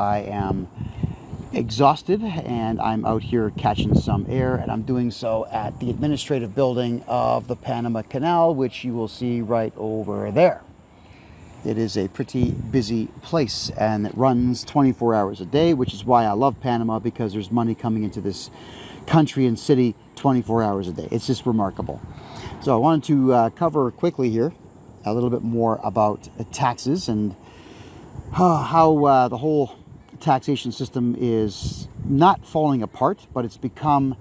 I am exhausted and I'm out here catching some air, and I'm doing so at the administrative building of the Panama Canal, which you will see right over there. It is a pretty busy place and it runs 24 hours a day, which is why I love Panama, because there's money coming into this country and city 24 hours a day. It's just remarkable. So I wanted to cover quickly here a little bit more about taxes and how the whole taxation system is not falling apart, but it's become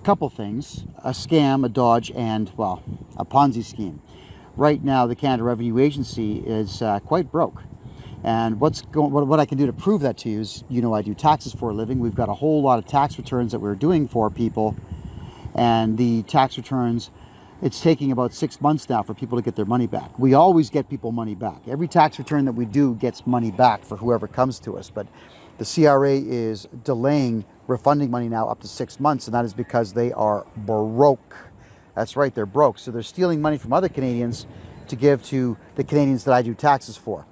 a couple things: a scam, a dodge, and, well, a Ponzi scheme. Right now, the Canada Revenue Agency is quite broke. And what I can do to prove that to you is, I do taxes for a living. We've got a whole lot of tax returns that we're doing for people. And the tax returns, it's taking about 6 months now for people to get their money back. We always get people money back. Every tax return that we do gets money back for whoever comes to us. But the CRA is delaying refunding money now up to 6 months, and that is because they are broke. That's right, they're broke. So they're stealing money from other Canadians to give to the Canadians that I do taxes for.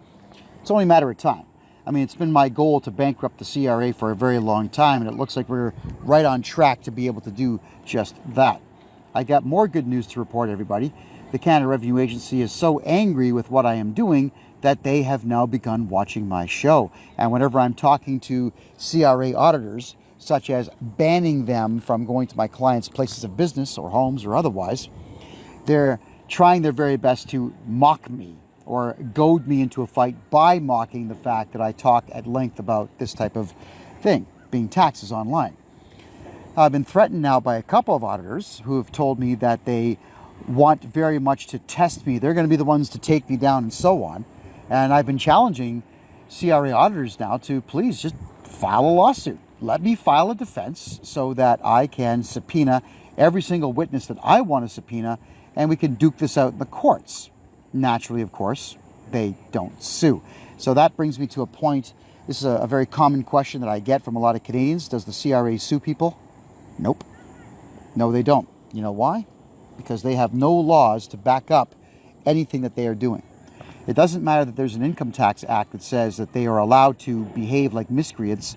It's only a matter of time. I mean, it's been my goal to bankrupt the CRA for a very long time, and it looks like we're right on track to be able to do just that. I got more good news to report, everybody. The Canada Revenue Agency is so angry with what I am doing that they have now begun watching my show. And whenever I'm talking to CRA auditors, such as banning them from going to my clients' places of business or homes or otherwise, they're trying their very best to mock me or goad me into a fight by mocking the fact that I talk at length about this type of thing, being taxes online. I've been threatened now by a couple of auditors who have told me that they want very much to test me. They're going to be the ones to take me down and so on. And I've been challenging CRA auditors now to please just file a lawsuit. Let me file a defense so that I can subpoena every single witness that I want to subpoena, and we can duke this out in the courts. Naturally, of course, they don't sue. So that brings me to a point. This is a very common question that I get from a lot of Canadians. Does the CRA sue people? Nope. No, they don't. You know why? Because they have no laws to back up anything that they are doing. It doesn't matter that there's an income tax act that says that they are allowed to behave like miscreants,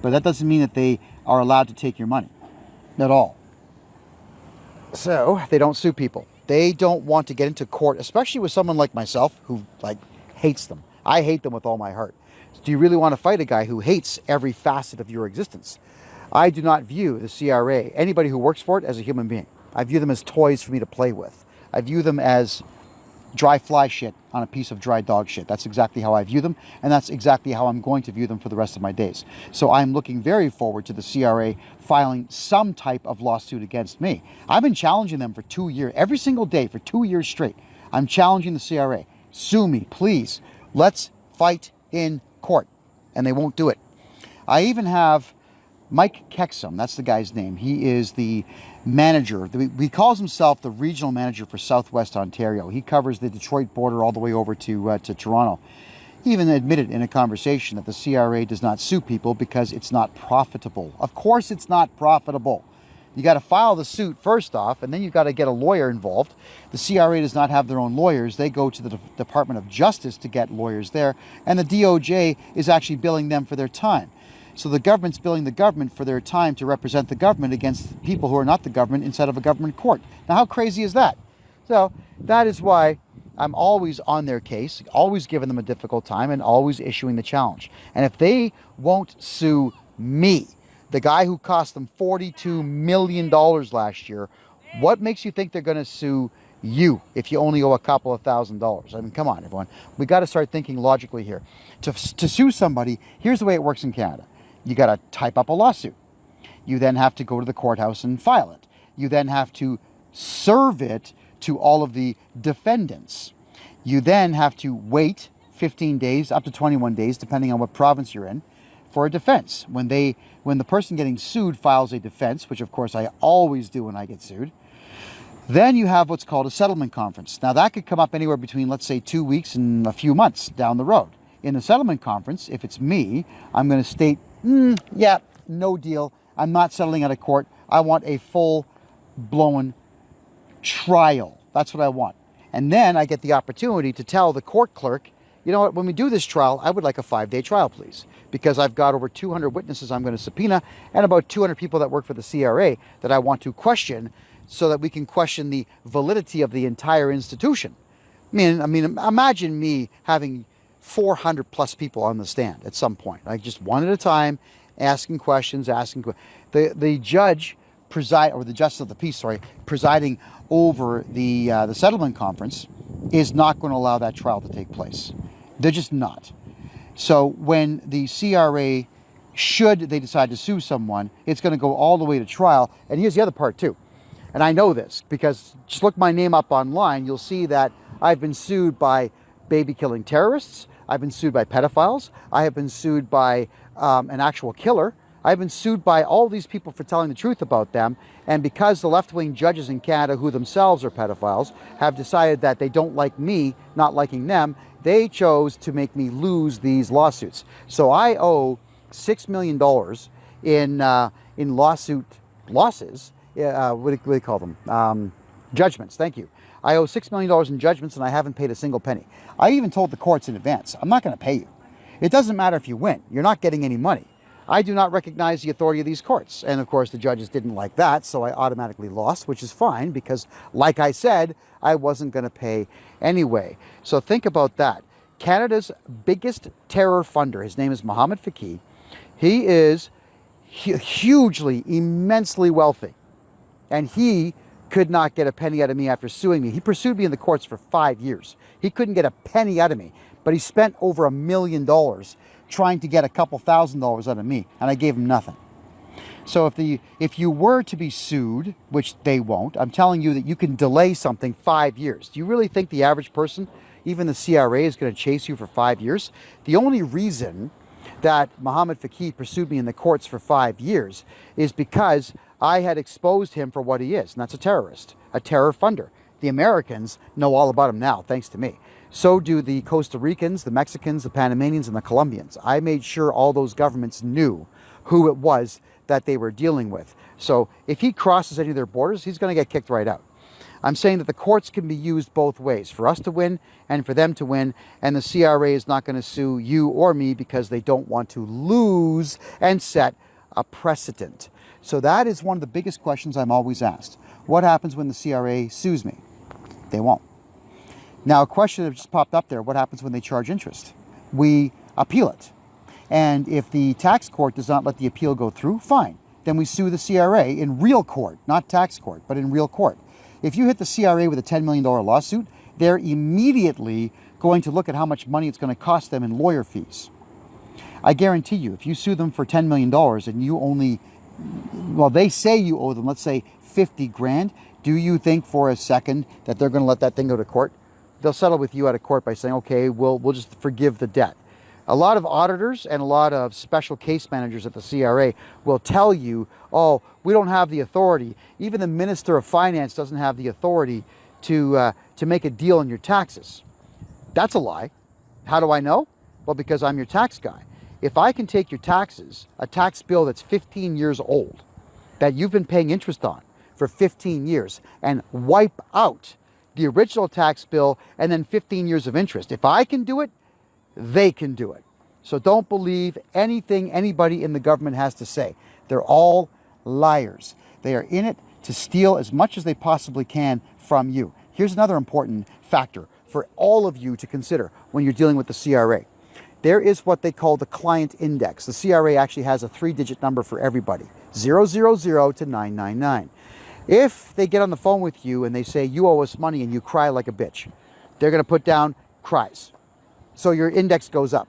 but that doesn't mean that they are allowed to take your money at all. So they don't sue people. They don't want to get into court, especially with someone like myself who hates them. I hate them with all my heart. So do you really want to fight a guy who hates every facet of your existence? I do not view the CRA, anybody who works for it, as a human being. I view them as toys for me to play with. I view them as dry fly shit on a piece of dry dog shit. That's exactly how I view them, and that's exactly how I'm going to view them for the rest of my days. So I'm looking very forward to the CRA filing some type of lawsuit against me. I've been challenging them for 2 years, every single day for 2 years straight. I'm challenging the CRA. Sue me, please. Let's fight in court. And they won't do it. I even have Mike Kexum, that's the guy's name. He is the manager. He calls himself the regional manager for Southwest Ontario. He covers the Detroit border all the way over to Toronto. He even admitted in a conversation that the CRA does not sue people because it's not profitable. Of course it's not profitable. You got to file the suit first off, and then you've got to get a lawyer involved. The CRA does not have their own lawyers. They go to the Department of Justice to get lawyers there, and the DOJ is actually billing them for their time. So the government's billing the government for their time to represent the government against people who are not the government inside of a government court. Now, how crazy is that? So that is why I'm always on their case, always giving them a difficult time, and always issuing the challenge. And if they won't sue me, the guy who cost them $42 million last year, what makes you think they're going to sue you if you only owe a couple of $1,000s? I mean, come on, everyone. We got to start thinking logically here. To sue somebody, here's the way it works in Canada. You got to type up a lawsuit. You then have to go to the courthouse and file it. You then have to serve it to all of the defendants. You then have to wait 15 days, up to 21 days, depending on what province you're in, for a defense. When the person getting sued files a defense, which of course I always do when I get sued, then you have what's called a settlement conference. Now that could come up anywhere between, let's say, 2 weeks and a few months down the road. In the settlement conference, if it's me, I'm going to state, yeah, no deal. I'm not settling out of court. I want a full-blown trial. That's what I want. And then I get the opportunity to tell the court clerk, you know what, when we do this trial, I would like a 5-day trial, please, because I've got over 200 witnesses I'm going to subpoena and about 200 people that work for the CRA that I want to question so that we can question the validity of the entire institution. I mean, imagine me having 400 plus people on the stand at some point, like just one at a time, asking questions, the judge or the justice of the peace, presiding over the settlement conference is not going to allow that trial to take place. They're just not. So when the CRA, should they decide to sue someone, it's going to go all the way to trial. And here's the other part too. And I know this because just look my name up online. You'll see that I've been sued by baby-killing terrorists. I've been sued by pedophiles. I have been sued by an actual killer. I've been sued by all these people for telling the truth about them. And because the left-wing judges in Canada, who themselves are pedophiles, have decided that they don't like me not liking them, they chose to make me lose these lawsuits. So I owe $6 million in lawsuit losses. What do they call them? Judgments. Thank you. I owe $6 million in judgments, and I haven't paid a single penny. I even told the courts in advance, I'm not going to pay you. It doesn't matter if you win. You're not getting any money. I do not recognize the authority of these courts. And of course, the judges didn't like that, so I automatically lost, which is fine because, like I said, I wasn't going to pay anyway. So think about that. Canada's biggest terror funder, his name is Mohammed Faqih. He is hugely, immensely wealthy. And he could not get a penny out of me after suing me. He pursued me in the courts for 5 years. He couldn't get a penny out of me, but he spent over $1 million trying to get a couple $1,000s out of me, and I gave him nothing. So if you were to be sued, which they won't, I'm telling you that you can delay something 5 years. Do you really think the average person, even the CRA, is going to chase you for 5 years? The only reason that Mohammed Faqih pursued me in the courts for 5 years is because I had exposed him for what he is, and that's a terrorist, a terror funder. The Americans know all about him now, thanks to me. So do the Costa Ricans, the Mexicans, the Panamanians, and the Colombians. I made sure all those governments knew who it was that they were dealing with. So if he crosses any of their borders, he's going to get kicked right out. I'm saying that the courts can be used both ways, for us to win and for them to win, and the CRA is not going to sue you or me because they don't want to lose and set a precedent. So that is one of the biggest questions I'm always asked. What happens when the CRA sues me? They won't. Now, a question that just popped up there, what happens when they charge interest? We appeal it. And if the tax court does not let the appeal go through, fine. Then we sue the CRA in real court, not tax court, but in real court. If you hit the CRA with a $10 million lawsuit, they're immediately going to look at how much money it's going to cost them in lawyer fees. I guarantee you, if you sue them for $10 million and you only, well, they say you owe them, let's say 50 grand, do you think for a second that they're going to let that thing go to court? They'll settle with you out of court by saying, okay, we'll just forgive the debt. A lot of auditors and a lot of special case managers at the CRA will tell you, oh, we don't have the authority. Even the Minister of Finance doesn't have the authority to make a deal on your taxes. That's a lie. How do I know? Well, because I'm your tax guy. If I can take your taxes, a tax bill that's 15 years old, that you've been paying interest on for 15 years, and wipe out the original tax bill and then 15 years of interest. If I can do it, they can do it. So don't believe anything anybody in the government has to say. They're all liars. They are in it to steal as much as they possibly can from you. Here's another important factor for all of you to consider when you're dealing with the CRA. There is what they call the client index. The CRA actually has a 3-digit number for everybody, 000 to 999. If they get on the phone with you and they say, you owe us money, and you cry like a bitch, they're going to put down cries. So your index goes up.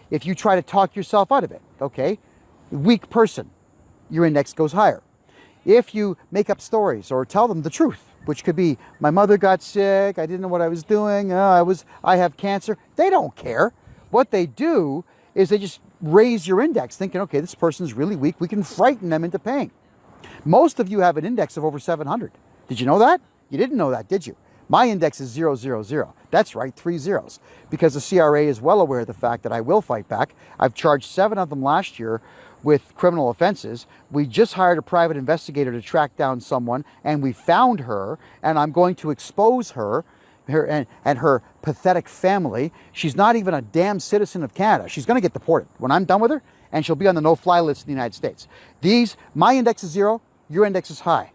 If you try to talk yourself out of it, okay, weak person, your index goes higher. If you make up stories or tell them the truth, which could be, my mother got sick, I didn't know what I was doing, I have cancer, they don't care. What they do is they just raise your index, thinking, okay, this person's really weak, we can frighten them into paying. Most of you have an index of over 700. Did you know that? You didn't know that, did you? My index is 000. That's right, 3 zeros. Because the CRA is well aware of the fact that I will fight back. I've charged 7 of them last year with criminal offenses. We just hired a private investigator to track down someone, and we found her, and I'm going to expose her and her pathetic family. She's not even a damn citizen of Canada. She's going to get deported when I'm done with her, and she'll be on the no-fly list in the United States. My index is 0, your index is high.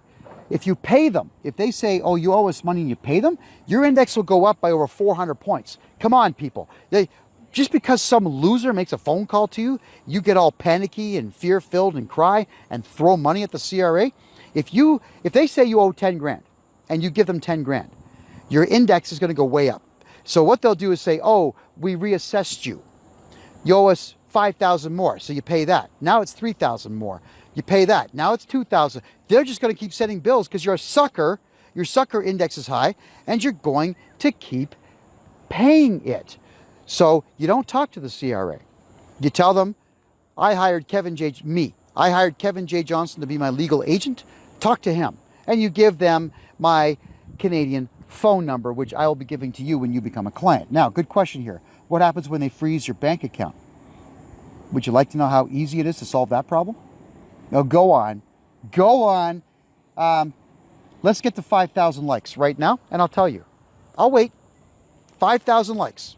If you pay them, if they say, oh, you owe us money and you pay them, your index will go up by over 400 points. Come on, people. Just because some loser makes a phone call to you, you get all panicky and fear-filled and cry and throw money at the CRA. If they say you owe 10 grand and you give them 10 grand, your index is going to go way up. So what they'll do is say, oh, we reassessed you. You owe us 5,000 more, so you pay that. Now it's 3,000 more. You pay that. Now it's 2,000. They're just going to keep sending bills because you're a sucker. Your sucker index is high, and you're going to keep paying it. So you don't talk to the CRA. You tell them, I hired KevinJJohnston to be my legal agent. Talk to him. And you give them my Canadian phone number, which I will be giving to you when you become a client. Now, good question here. What happens when they freeze your bank account? Would you like to know how easy it is to solve that problem? No, go on. Let's get to 5,000 likes right now, and I'll tell you. I'll wait. 5,000 likes.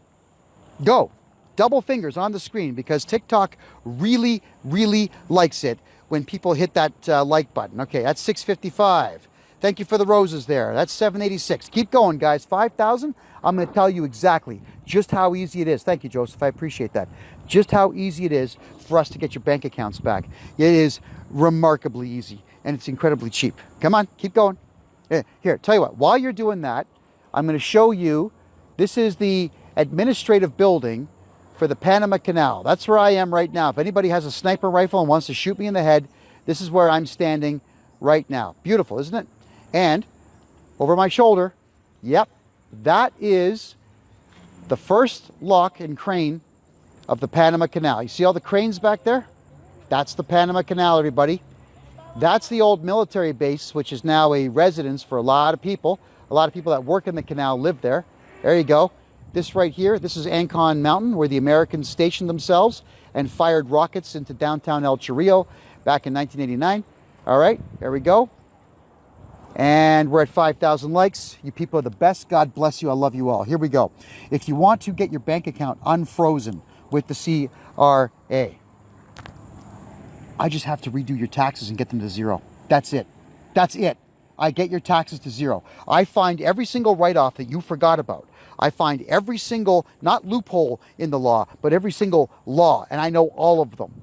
Go. Double fingers on the screen, because TikTok really, really likes it when people hit that like button. Okay, that's 655. Thank you for the roses there. That's 786. Keep going, guys. 5,000. I'm going to tell you exactly just how easy it is. Thank you, Joseph. I appreciate that. Just how easy it is for us to get your bank accounts back. It is remarkably easy, and it's incredibly cheap. Come on, keep going. Here, tell you what. While you're doing that, I'm going to show you. This is the administrative building for the Panama Canal. That's where I am right now. If anybody has a sniper rifle and wants to shoot me in the head, this is where I'm standing right now. Beautiful, isn't it? And over my shoulder, yep, that is the first lock and crane of the Panama Canal. You see all the cranes back there? That's the Panama Canal, everybody. That's the old military base, which is now a residence for a lot of people. A lot of people that work in the canal live there. There you go. This right here, this is Ancon Mountain, where the Americans stationed themselves and fired rockets into downtown El Chorrillo back in 1989. All right, there we go. And we're at 5,000 likes. You people are the best. God bless you. I love you all. Here we go. If you want to get your bank account unfrozen with the CRA, I just have to redo your taxes and get them to 0. That's it. That's it. I get your taxes to 0. I find every single write-off that you forgot about. I find every single, not loophole in the law, but every single law, and I know all of them,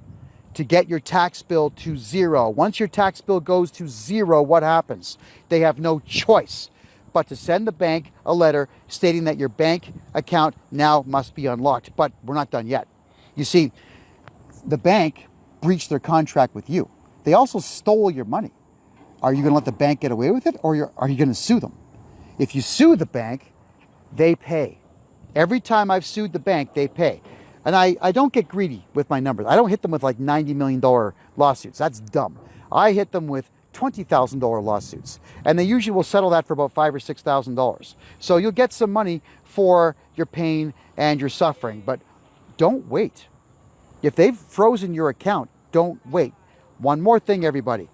to get your tax bill to 0. Once your tax bill goes to 0, what happens? They have no choice but to send the bank a letter stating that your bank account now must be unlocked. But we're not done yet. You see, the bank breached their contract with you. They also stole your money. Are you going to let the bank get away with it, or are you going to sue them? If you sue the bank, they pay. Every time I've sued the bank, they pay. And I don't get greedy with my numbers. I don't hit them with like $90 million lawsuits. That's dumb. I hit them with $20,000 lawsuits. And they usually will settle that for about $5,000 or $6,000. So you'll get some money for your pain and your suffering. But don't wait. If they've frozen your account, don't wait. One more thing, everybody.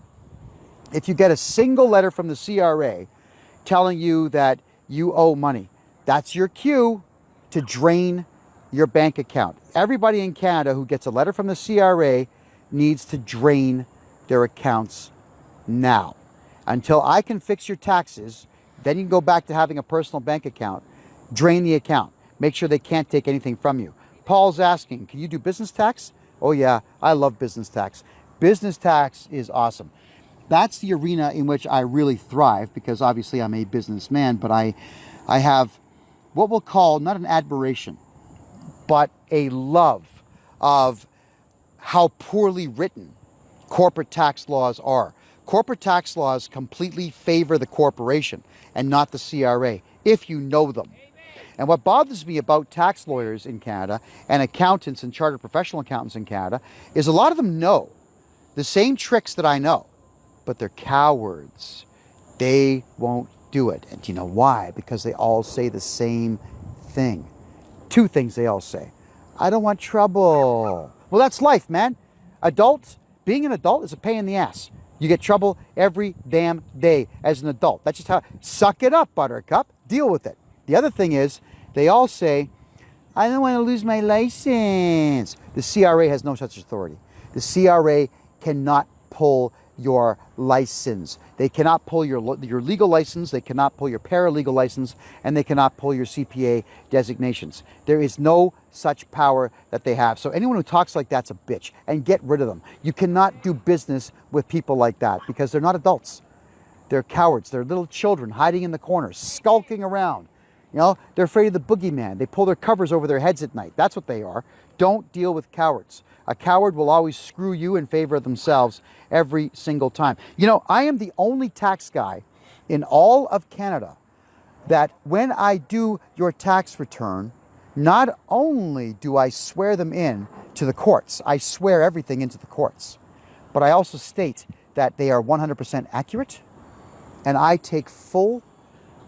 If you get a single letter from the CRA telling you that you owe money, that's your cue to drain your bank account. Everybody in Canada who gets a letter from the CRA needs to drain their accounts now. Until I can fix your taxes, then you can go back to having a personal bank account. Drain the account. Make sure they can't take anything from you. Paul's asking, can you do business tax? Oh yeah, I love business tax. Business tax is awesome. That's the arena in which I really thrive, because obviously I'm a businessman, but I have what we'll call not an admiration, but a love of how poorly written corporate tax laws are. Corporate tax laws completely favor the corporation and not the CRA, if you know them. And what bothers me about tax lawyers in Canada and accountants and chartered professional accountants in Canada is a lot of them know the same tricks that I know, but they're cowards. They won't do it. And do you know why? Because they all say the same thing. Two things they all say. I don't want trouble. Well, that's life, man. Being an adult is a pain in the ass. You get trouble every damn day as an adult. That's just how. Suck it up, Buttercup. Deal with it. The other thing is, they all say, I don't want to lose my license. The CRA has no such authority. The CRA cannot pull your license. They cannot pull your legal license, they cannot pull your paralegal license, and they cannot pull your CPA designations. There is no such power that they have. So anyone who talks like that's a bitch, and get rid of them. You cannot do business with people like that because they're not adults. They're cowards. They're little children hiding in the corners, skulking around. You know, they're afraid of the boogeyman. They pull their covers over their heads at night. That's what they are. Don't deal with cowards. A coward will always screw you in favor of themselves every single time. You know, I am the only tax guy in all of Canada that when I do your tax return, not only do I swear them in to the courts, I swear everything into the courts, but I also state that they are 100% accurate, and I take full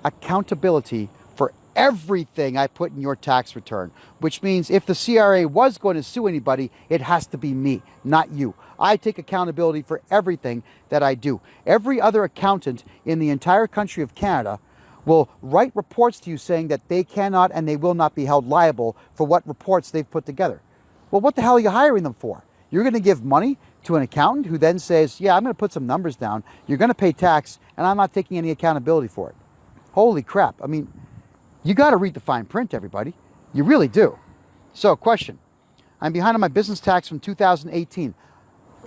accountability for everything I put in your tax return, which means if the CRA was going to sue anybody, it has to be me, not you. I take accountability for everything that I do. Every other accountant in the entire country of Canada will write reports to you saying that they cannot and they will not be held liable for what reports they've put together. Well, what the hell are you hiring them for? You're going to give money to an accountant who then says, yeah, I'm going to put some numbers down, you're going to pay tax, and I'm not taking any accountability for it. Holy crap. I mean, you got to read the fine print, everybody. You really do. So, question. I'm behind on my business tax from 2018.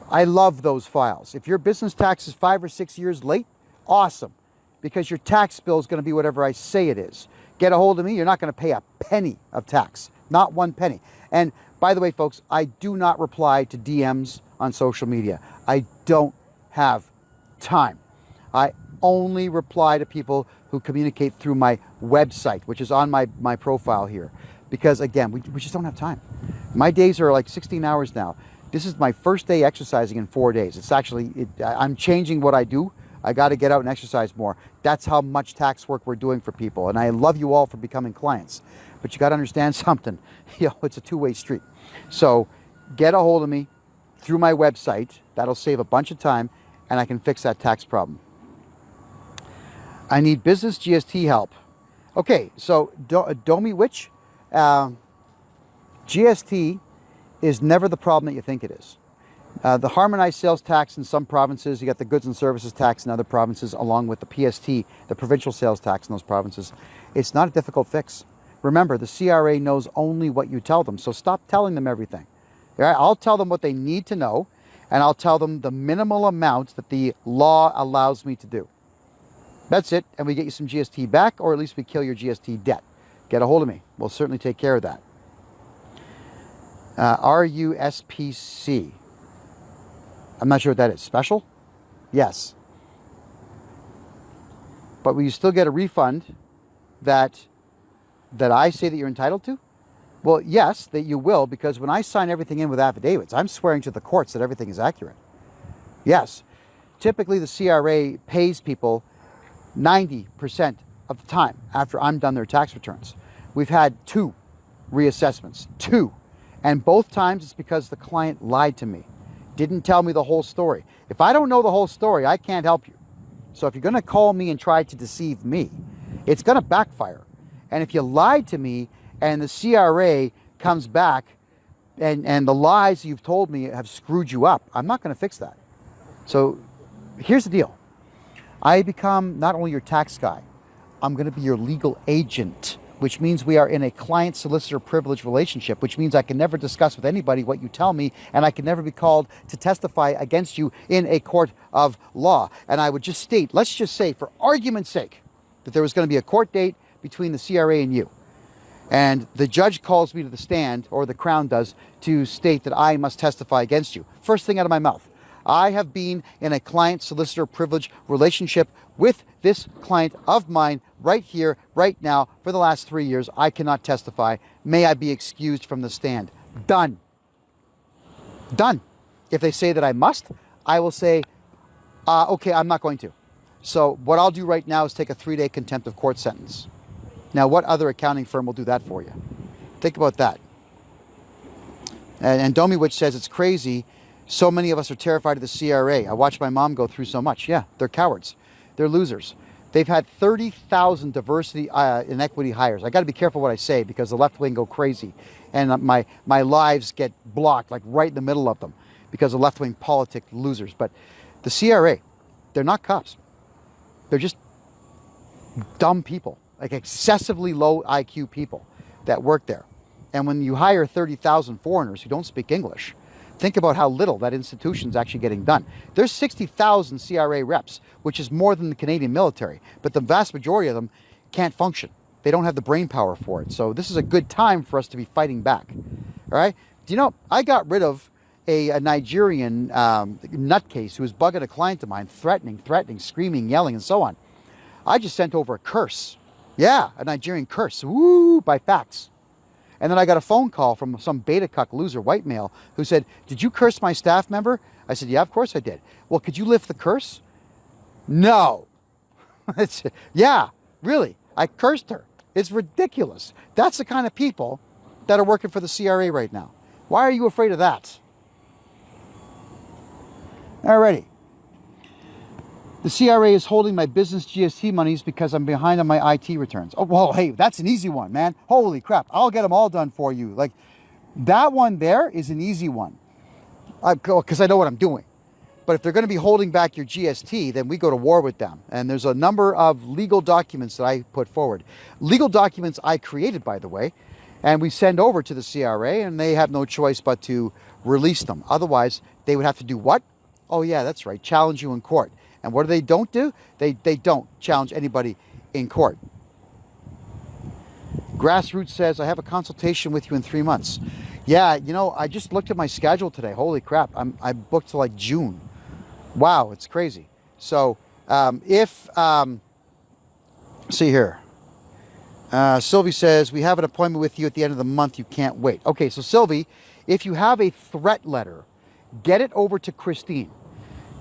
I love those files. If your business tax is 5 or 6 years late, awesome. Because your tax bill is going to be whatever I say it is. Get a hold of me. You're not going to pay a penny of tax. Not one penny. And by the way, folks, I do not reply to DMs on social media. I don't have time. I only reply to people who communicate through my website, which is on my profile here. Because again, we just don't have time. My days are like 16 hours now. This is my first day exercising in 4 days. It's actually, I'm changing what I do. I got to get out and exercise more. That's how much tax work we're doing for people. And I love you all for becoming clients. But you got to understand something. You know, it's a two-way street. So get a hold of me through my website. That'll save a bunch of time, and I can fix that tax problem. I need business GST help. Okay, so Domi Witch, GST is never the problem that you think it is. The harmonized sales tax in some provinces, you got the goods and services tax in other provinces, along with the PST, the provincial sales tax in those provinces. It's not a difficult fix. Remember, the CRA knows only what you tell them, so stop telling them everything. All right? I'll tell them what they need to know, and I'll tell them the minimal amount that the law allows me to do. That's it, and we get you some GST back, or at least we kill your GST debt. Get a hold of me. We'll certainly take care of that. RUSPC. I'm not sure what that is. Special? Yes. But will you still get a refund that I say that you're entitled to? Well, yes, that you will, because when I sign everything in with affidavits, I'm swearing to the courts that everything is accurate. Yes. Typically, the CRA pays people 90% of the time after I'm done their tax returns. We've had 2 reassessments. 2. And both times it's because the client lied to me. Didn't tell me the whole story. If I don't know the whole story, I can't help you. So if you're going to call me and try to deceive me, it's going to backfire. And if you lied to me and the CRA comes back and the lies you've told me have screwed you up, I'm not going to fix that. So here's the deal. I become not only your tax guy, I'm going to be your legal agent, which means we are in a client-solicitor privilege relationship, which means I can never discuss with anybody what you tell me, and I can never be called to testify against you in a court of law. And I would just state, let's just say, for argument's sake, that there was going to be a court date between the CRA and you. And the judge calls me to the stand, or the Crown does, to state that I must testify against you. First thing out of my mouth. I have been in a client-solicitor privilege relationship with this client of mine right here, right now, for the last 3 years. I cannot testify. May I be excused from the stand. Done. Done. If they say that I must, I will say, okay, I'm not going to. So what I'll do right now is take a 3-day contempt of court sentence. Now, what other accounting firm will do that for you? Think about that. And Domi Witch says it's crazy. So many of us are terrified of the CRA. I watched my mom go through so much. Yeah, they're cowards. They're losers. They've had 30,000 diversity and equity hires. I got to be careful what I say because the left wing go crazy, and my lives get blocked like right in the middle of them because of left wing politic losers. But the CRA, they're not cops. They're just dumb people, like excessively low IQ people that work there. And when you hire 30,000 foreigners who don't speak English, think about how little that institution's actually getting done. There's 60,000 CRA reps, which is more than the Canadian military, but the vast majority of them can't function. They don't have the brain power for it. So this is a good time for us to be fighting back. All right? Do you know, I got rid of a Nigerian nutcase who was bugging a client of mine, threatening, screaming, yelling, and so on. I just sent over a curse. Yeah, a Nigerian curse. Woo, by fax. And then I got a phone call from some beta cuck loser white male who said, "Did you curse my staff member?" I said, "Yeah, of course I did." "Well, could you lift the curse?" "No." Yeah, really. I cursed her. It's ridiculous. That's the kind of people that are working for the CRA right now. Why are you afraid of that? Alrighty. The CRA is holding my business GST monies because I'm behind on my IT returns. Oh, well, hey, that's an easy one, man. Holy crap. I'll get them all done for you. Like, that one there is an easy one because I know what I'm doing. But if they're going to be holding back your GST, then we go to war with them. And there's a number of legal documents that I put forward. Legal documents I created, by the way, and we send over to the CRA, and they have no choice but to release them. Otherwise, they would have to do what? Oh, yeah, that's right. Challenge you in court. And what don't do? They don't challenge anybody in court. Grassroots says, "I have a consultation with you in 3 months." Yeah, you know, I just looked at my schedule today. Holy crap. I booked till like June. Wow, it's crazy. So see here. Sylvie says, "We have an appointment with you at the end of the month. You can't wait." Okay, so Sylvie, if you have a threat letter, get it over to Christine.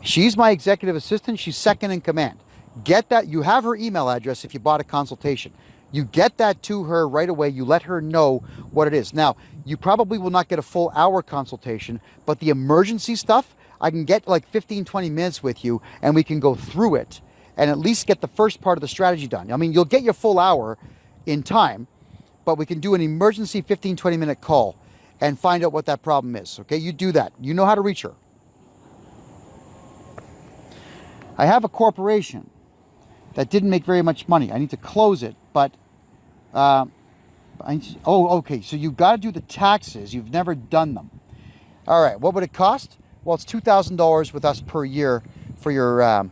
She's my executive assistant. She's second in command. Get that. You have her email address if you bought a consultation. You get that to her right away. You let her know what it is. Now, you probably will not get a full hour consultation, but the emergency stuff, I can get like 15, 20 minutes with you and we can go through it and at least get the first part of the strategy done. I mean, you'll get your full hour in time, but we can do an emergency 15, 20 minute call and find out what that problem is. Okay, you do that. You know how to reach her. I have a corporation that didn't make very much money. I need to close it, but okay. So you've got to do the taxes. You've never done them. All right. What would it cost? Well, it's $2,000 with us per year for your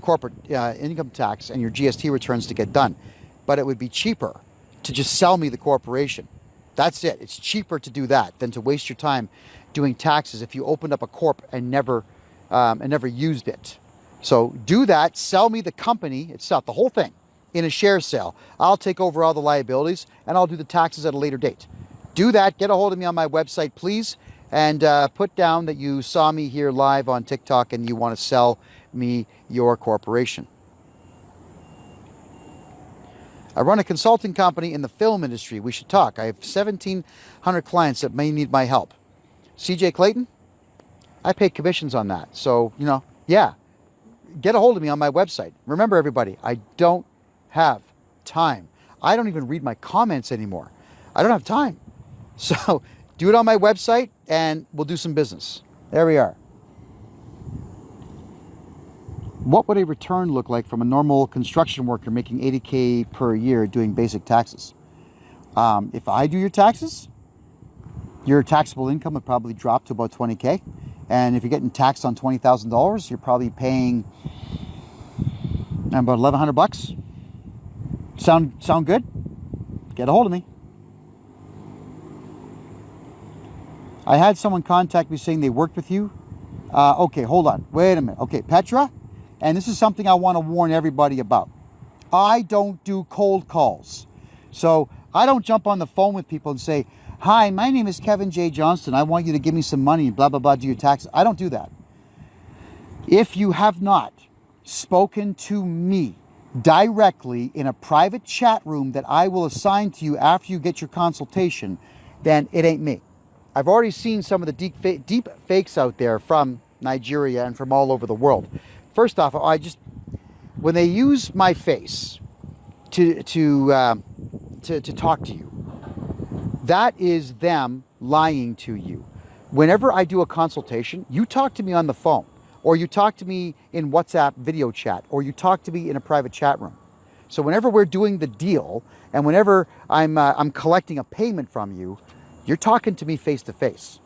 corporate income tax and your GST returns to get done. But it would be cheaper to just sell me the corporation. That's it. It's cheaper to do that than to waste your time doing taxes if you opened up a corp and never used it. So do that, sell me the company itself, the whole thing, in a share sale. I'll take over all the liabilities and I'll do the taxes at a later date. Do that, get a hold of me on my website, please, and put down that you saw me here live on TikTok and you want to sell me your corporation. I run a consulting company in the film industry. We should talk. I have 1,700 clients that may need my help. CJ Clayton, I pay commissions on that. So, you know, yeah. Get a hold of me on my website. Remember, everybody, I don't have time. I don't even read my comments anymore. I don't have time. So do it on my website and we'll do some business. There we are. What would a return look like from a normal construction worker making $80K per year doing basic taxes? If I do your taxes, your taxable income would probably drop to about $20K. And if you're getting taxed on $20,000, you're probably paying about $1,100. Sound good? Get a hold of me. I had someone contact me saying they worked with you. Okay, hold on. Wait a minute. Okay, Petra, and this is something I want to warn everybody about. I don't do cold calls. So I don't jump on the phone with people and say, "Hi, my name is KevinJJohnston. I want you to give me some money, blah, blah, blah, do your taxes." I don't do that. If you have not spoken to me directly in a private chat room that I will assign to you after you get your consultation, then it ain't me. I've already seen some of the deep fakes out there from Nigeria and from all over the world. First off, when they use my face to talk to you, that is them lying to you. Whenever I do a consultation, you talk to me on the phone, or you talk to me in WhatsApp video chat, or you talk to me in a private chat room. So whenever we're doing the deal, and whenever I'm collecting a payment from you, you're talking to me face to face.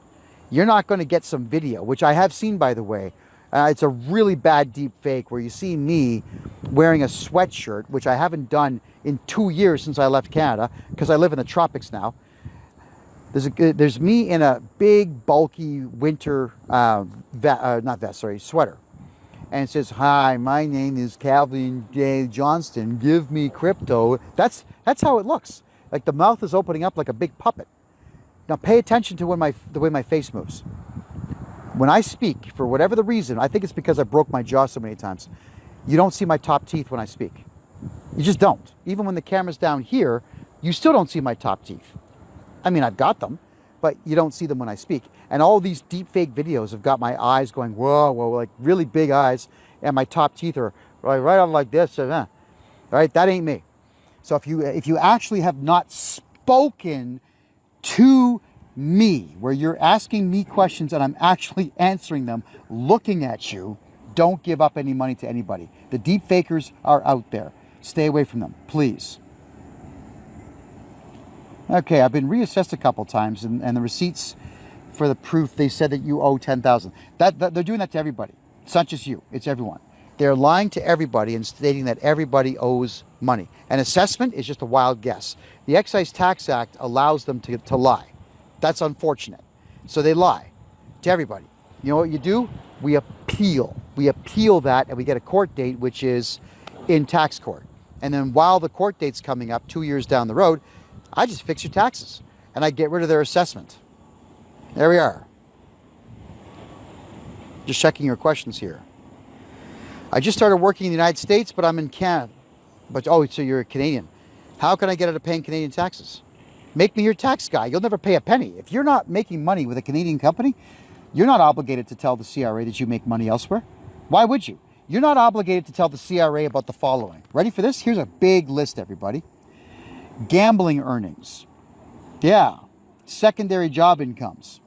You're not going to get some video, which I have seen, by the way. It's a really bad deep fake where you see me wearing a sweatshirt, which I haven't done in 2 years since I left Canada, because I live in the tropics now. There's me in a big, bulky winter, sweater. And it says, "Hi, my name is KevinJJohnston. Give me crypto." That's how it looks. Like the mouth is opening up like a big puppet. Now pay attention to the way my face moves. When I speak, for whatever the reason, I think it's because I broke my jaw so many times, you don't see my top teeth when I speak. You just don't. Even when the camera's down here, you still don't see my top teeth. I mean, I've got them, but you don't see them when I speak. And all these deep fake videos have got my eyes going, whoa, like really big eyes, and my top teeth are right on like this. All right, that ain't me. So if you actually have not spoken to me, where you're asking me questions and I'm actually answering them, looking at you, don't give up any money to anybody. The deep fakers are out there. Stay away from them, please. Okay, I've been reassessed a couple times, and the receipts for the proof, they said that you owe $10,000. That they're doing that to everybody. It's not just you, it's everyone. They're lying to everybody and stating that everybody owes money. An assessment is just a wild guess. The Excise Tax Act allows them to lie. That's unfortunate. So they lie to everybody. You know what you do? We appeal. We appeal that, and we get a court date, which is in tax court. And then while the court date's coming up 2 years down the road, I just fix your taxes and I get rid of their assessment. There we are. Just checking your questions here. I just started working in the United States, but I'm in Canada. But oh, so you're a Canadian. How can I get out of paying Canadian taxes? Make me your tax guy. You'll never pay a penny. If you're not making money with a Canadian company, you're not obligated to tell the CRA that you make money elsewhere. Why would you? You're not obligated to tell the CRA about the following. Ready for this? Here's a big list, everybody. Gambling earnings. Yeah. Secondary job incomes.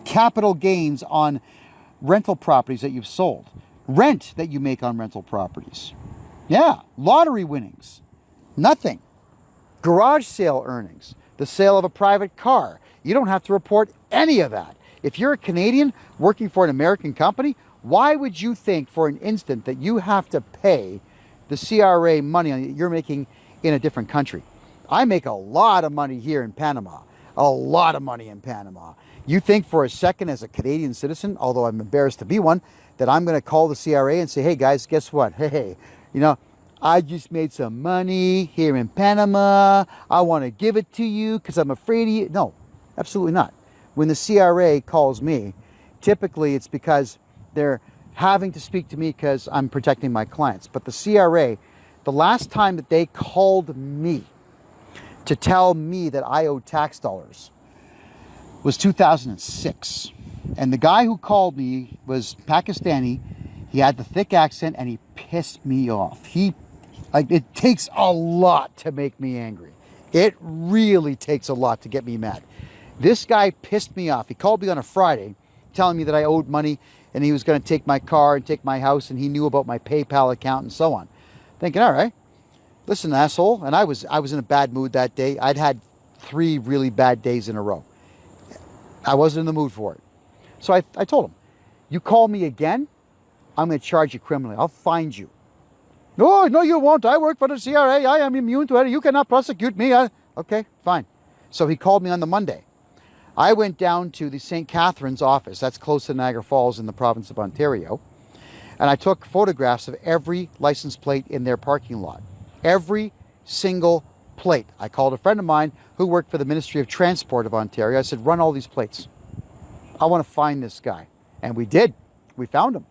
Capital gains on rental properties that you've sold. Rent that you make on rental properties. Yeah. Lottery winnings. Nothing. Garage sale earnings. The sale of a private car. You don't have to report any of that. If you're a Canadian working for an American company, why would you think for an instant that you have to pay the CRA money on you're making in a different country? I make a lot of money here in Panama. A lot of money in Panama. You think for a second as a Canadian citizen, although I'm embarrassed to be one, that I'm going to call the CRA and say, "Hey guys, guess what? Hey, I just made some money here in Panama. I want to give it to you because I'm afraid of you." No, absolutely not. When the CRA calls me, typically it's because they're having to speak to me because I'm protecting my clients. But the CRA, the last time that they called me to tell me that I owed tax dollars was 2006. And the guy who called me was Pakistani. He had the thick accent and he pissed me off. It takes a lot to make me angry. It really takes a lot to get me mad. This guy pissed me off. He called me on a Friday telling me that I owed money and he was going to take my car and take my house and he knew about my PayPal account and so on. Thinking, all right, listen, asshole. And I was in a bad mood that day. I'd had 3 really bad days in a row. I wasn't in the mood for it. So I told him, "You call me again, I'm going to charge you criminally. I'll find you." "No, you won't. I work for the CRA. I am immune to it. You cannot prosecute me." Okay, fine. So he called me on the Monday. I went down to the St. Catharines office. That's close to Niagara Falls in the province of Ontario. And I took photographs of every license plate in their parking lot. Every single plate. I called a friend of mine who worked for the Ministry of Transport of Ontario. I said, "Run all these plates. I want to find this guy." And we did. We found him.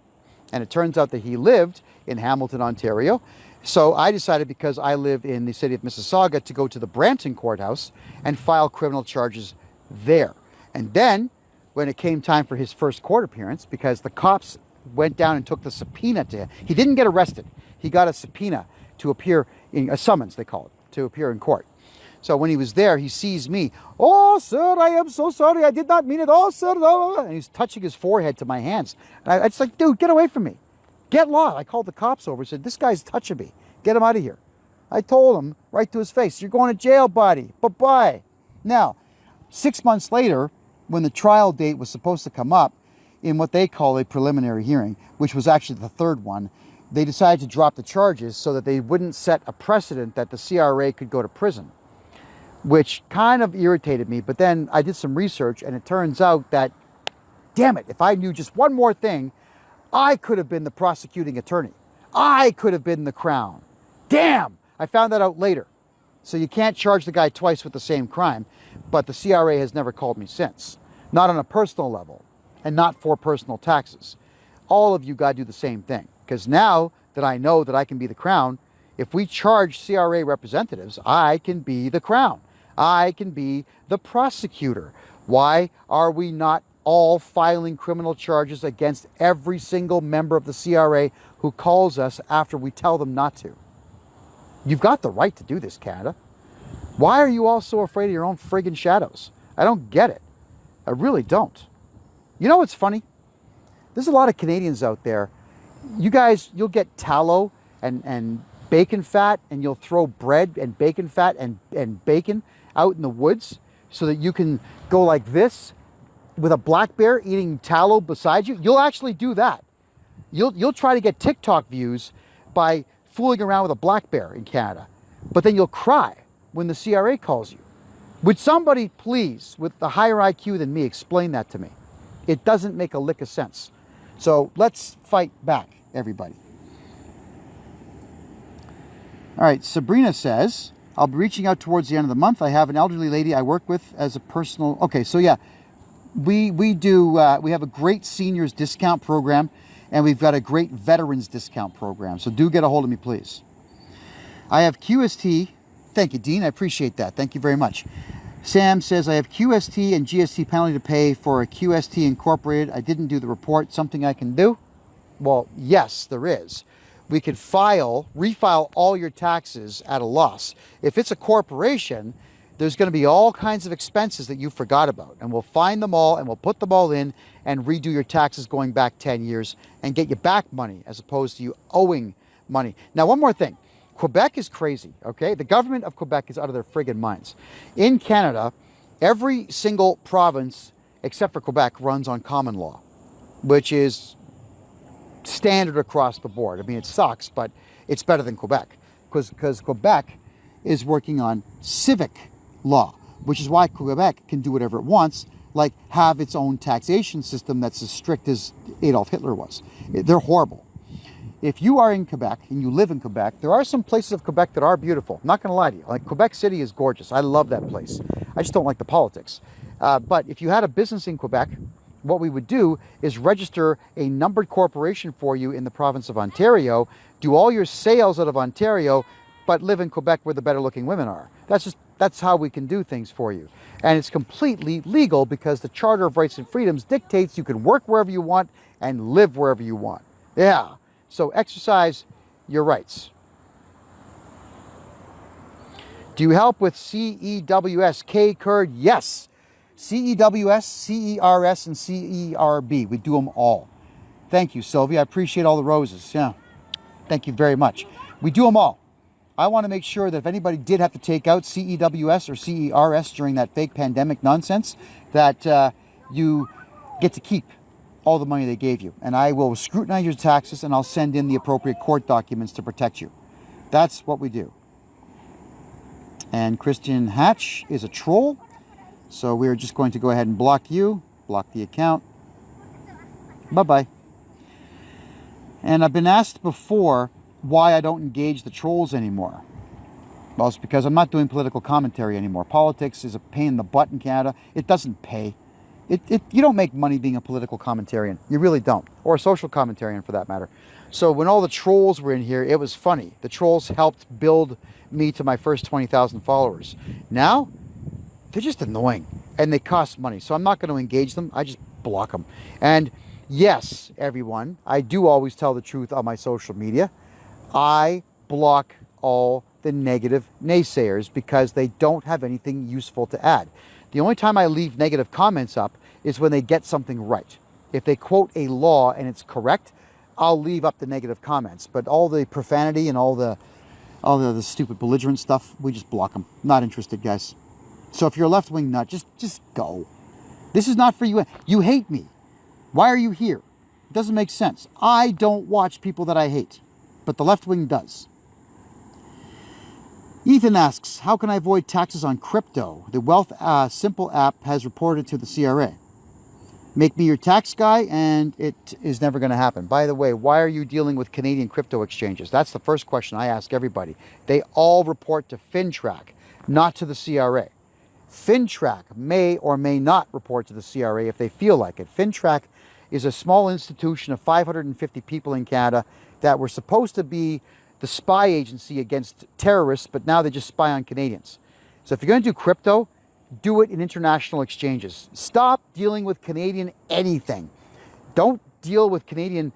And it turns out that he lived in Hamilton, Ontario. So I decided, because I live in the city of Mississauga, to go to the Brampton courthouse and file criminal charges there. And then when it came time for his first court appearance, because the cops went down and took the subpoena to him, he didn't get arrested. He got a subpoena to appear in a summons, they call it, to appear in court. So when he was there, he sees me. Oh, sir, I am so sorry. I did not mean it. Oh, sir. No. And he's touching his forehead to my hands. And I just like, dude, get away from me. Get lost. I called the cops over and said, this guy's touching me. Get him out of here. I told him right to his face, you're going to jail, buddy. Bye-bye. Now, 6 months later, when the trial date was supposed to come up in what they call a preliminary hearing, which was actually the third one, they decided to drop the charges so that they wouldn't set a precedent that the CRA could go to prison, which kind of irritated me. But then I did some research, and it turns out that, damn it, if I knew just one more thing, I could have been the prosecuting attorney. I could have been the Crown. Damn! I found that out later. So you can't charge the guy twice with the same crime, but the CRA has never called me since. Not on a personal level, and not for personal taxes. All of you got to do the same thing. Because now that I know that I can be the Crown, if we charge CRA representatives, I can be the Crown. I can be the prosecutor. Why are we not all filing criminal charges against every single member of the CRA who calls us after we tell them not to? You've got the right to do this, Canada. Why are you all so afraid of your own friggin' shadows? I don't get it. I really don't. You know what's funny? There's a lot of Canadians out there. You guys, you'll get tallow and bacon fat, and you'll throw bread and bacon fat and bacon out in the woods so that you can go like this with a black bear eating tallow beside you. You'll actually do that. You'll try to get TikTok views by fooling around with a black bear in Canada, but then you'll cry when the CRA calls you. Would somebody please, with the higher IQ than me, explain that to me? It doesn't make a lick of sense. So let's fight back, everybody. All right, Sabrina says, I'll be reaching out towards the end of the month. I have an elderly lady I work with as a personal... Okay, so yeah, we have a great seniors discount program, and we've got a great veterans discount program. So do get a hold of me, please. I have QST. Thank you, Dean. I appreciate that. Thank you very much. Sam says, I have QST and GST penalty to pay for a QST Incorporated. I didn't do the report. Something I can do? Well, yes, there is. We could refile all your taxes at a loss. If it's a corporation, there's going to be all kinds of expenses that you forgot about. And we'll find them all, and we'll put them all in and redo your taxes going back 10 years and get you back money as opposed to you owing money. Now, one more thing. Quebec is crazy, okay? The government of Quebec is out of their friggin' minds. In Canada, every single province except for Quebec runs on common law, which is standard across the board. I mean, it sucks, but it's better than Quebec because Quebec is working on civic law, which is why Quebec can do whatever it wants, like have its own taxation system that's as strict as Adolf Hitler was. They're horrible. If you are in Quebec and you live in Quebec, there are some places of Quebec that are beautiful. I'm not going to lie to you. Like Quebec City is gorgeous. I love that place. I just don't like the politics. But if you had a business in Quebec, what we would do is register a numbered corporation for you in the province of Ontario, do all your sales out of Ontario, but live in Quebec where the better looking women are. That's how we can do things for you. And it's completely legal because the Charter of Rights and Freedoms dictates you can work wherever you want and live wherever you want. Yeah. So exercise your rights. Do you help with CEWS, K-Curd? Yes. CEWS, CERS, and CERB. We do them all. Thank you, Sylvia. I appreciate all the roses. Yeah. Thank you very much. We do them all. I want to make sure that if anybody did have to take out CEWS or CERS during that fake pandemic nonsense, that you get to keep all the money they gave you. And I will scrutinize your taxes, and I'll send in the appropriate court documents to protect you. That's what we do. And Christian Hatch is a troll. So we're just going to go ahead and block you, block the account. Bye-bye. And I've been asked before why I don't engage the trolls anymore. Well, it's because I'm not doing political commentary anymore. Politics is a pain in the butt in Canada. It doesn't pay. You don't make money being a political commentarian. You really don't. Or a social commentarian for that matter. So when all the trolls were in here, it was funny. The trolls helped build me to my first 20,000 followers. Now, they're just annoying. And they cost money. So I'm not going to engage them. I just block them. And yes, everyone, I do always tell the truth on my social media. I block all the negative naysayers because they don't have anything useful to add. The only time I leave negative comments up is when they get something right. If they quote a law and it's correct, I'll leave up the negative comments. But all the profanity and all the stupid belligerent stuff, we just block them. Not interested, guys. So if you're a left-wing nut, just go. This is not for you. You hate me. Why are you here? It doesn't make sense. I don't watch people that I hate, but the left wing does. Ethan asks, how can I avoid taxes on crypto? The Wealth Simple app has reported to the CRA. Make me your tax guy, and it is never going to happen. By the way, why are you dealing with Canadian crypto exchanges? That's the first question I ask everybody. They all report to FinTrack, not to the CRA. FinTrack may or may not report to the CRA if they feel like it. FinTrack is a small institution of 550 people in Canada that were supposed to be the spy agency against terrorists, but now they just spy on Canadians. So if you're going to do crypto, do it in international exchanges. Stop dealing with Canadian anything. Don't deal with Canadian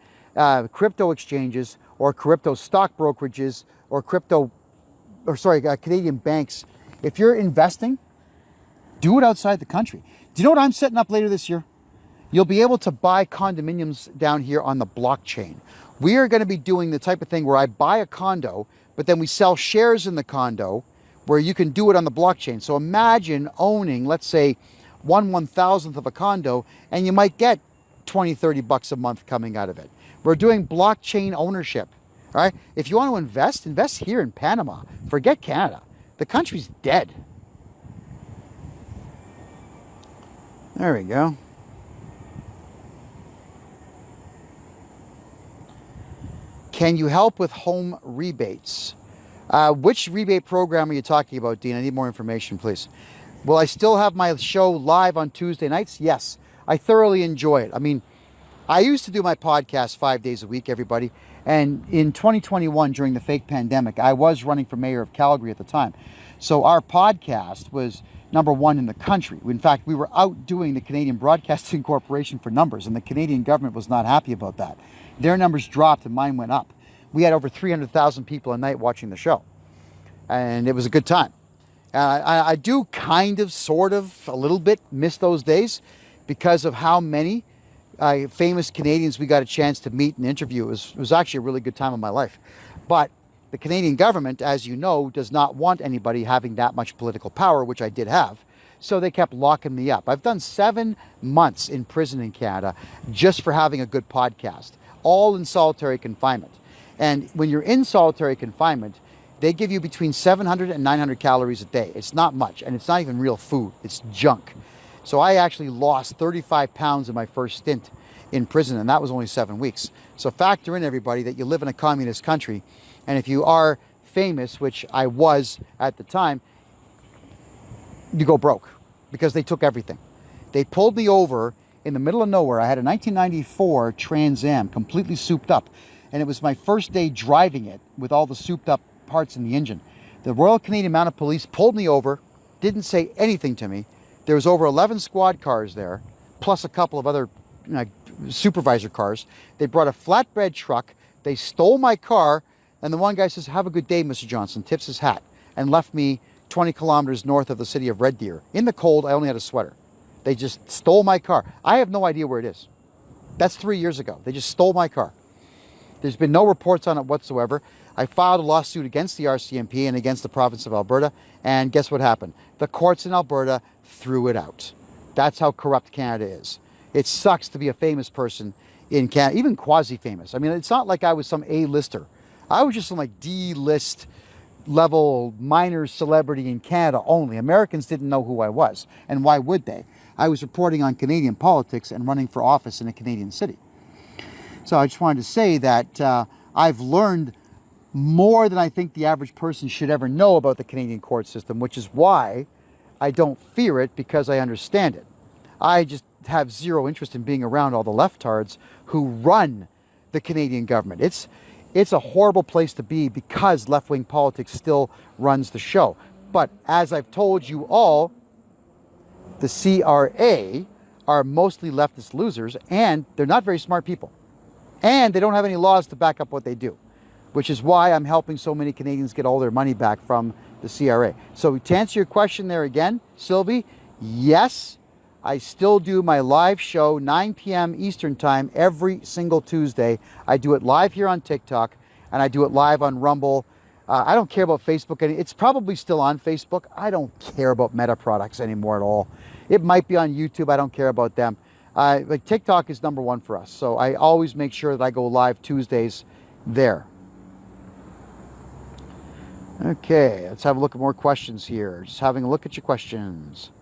crypto exchanges or crypto stock brokerages or Canadian banks. If you're investing, do it outside the country. Do you know what I'm setting up later this year? You'll be able to buy condominiums down here on the blockchain. We are going to be doing the type of thing where I buy a condo, but then we sell shares in the condo where you can do it on the blockchain. So imagine owning, let's say, 1/1000th of a condo, and you might get 20, 30 bucks a month coming out of it. We're doing blockchain ownership. All right? If you want to invest here in Panama. Forget Canada. The country's dead. There we go. Can you help with home rebates? Which rebate program are you talking about, Dean? I need more information, please. Will I still have my show live on Tuesday nights? Yes. I thoroughly enjoy it. I mean, I used to do my podcast 5 days a week, everybody. And in 2021, during the fake pandemic, I was running for mayor of Calgary at the time. So our podcast was #1 in the country. In fact, we were outdoing the Canadian Broadcasting Corporation for numbers, and the Canadian government was not happy about that. Their numbers dropped and mine went up. We had over 300,000 people a night watching the show, and it was a good time. I do kind of, sort of, a little bit miss those days because of how many famous Canadians we got a chance to meet and interview. It was actually a really good time of my life. But the Canadian government, as you know, does not want anybody having that much political power, which I did have. So they kept locking me up. I've done 7 months in prison in Canada just for having a good podcast, all in solitary confinement. And when you're in solitary confinement, they give you between 700 and 900 calories a day. It's not much, and it's not even real food. It's junk. So I actually lost 35 pounds in my first stint in prison, and that was only 7 weeks. So factor in, everybody, that you live in a communist country, and if you are famous, which I was at the time, you go broke because they took everything. They pulled me over in the middle of nowhere. I had a 1994 Trans Am, completely souped up, and it was my first day driving it with all the souped up parts in the engine. The Royal Canadian Mounted Police pulled me over, didn't say anything to me. There was over 11 squad cars there, plus a couple of other supervisor cars. They brought a flatbed truck. They stole my car, and the one guy says, "Have a good day, Mr. Johnston," tips his hat, and left me 20 kilometers north of the city of Red Deer. In the cold, I only had a sweater. They just stole my car. I have no idea where it is. That's 3 years ago. They just stole my car. There's been no reports on it whatsoever. I filed a lawsuit against the RCMP and against the province of Alberta, and guess what happened? The courts in Alberta threw it out. That's how corrupt Canada is. It sucks to be a famous person in Canada, even quasi-famous. I mean, it's not like I was some A-lister. I was just some like D-list level minor celebrity in Canada only. Americans didn't know who I was, and why would they? I was reporting on Canadian politics and running for office in a Canadian city. So I just wanted to say that I've learned more than I think the average person should ever know about the Canadian court system, which is why I don't fear it, because I understand it. I just have zero interest in being around all the leftards who run the Canadian government. It's a horrible place to be because left-wing politics still runs the show. But as I've told you all, the CRA are mostly leftist losers, and they're not very smart people. And they don't have any laws to back up what they do. which is why I'm helping so many Canadians get all their money back from the CRA. So to answer your question there again, Sylvie, yes, I still do my live show 9 p.m. Eastern time every single Tuesday. I do it live here on TikTok, and I do it live on Rumble. I don't care about Facebook. It's probably still on Facebook. I don't care about Meta products anymore at all. It might be on YouTube. I don't care about them. Like TikTok is number one for us. So I always make sure that I go live Tuesdays there. Okay, let's have a look at more questions here. Just having a look at your questions.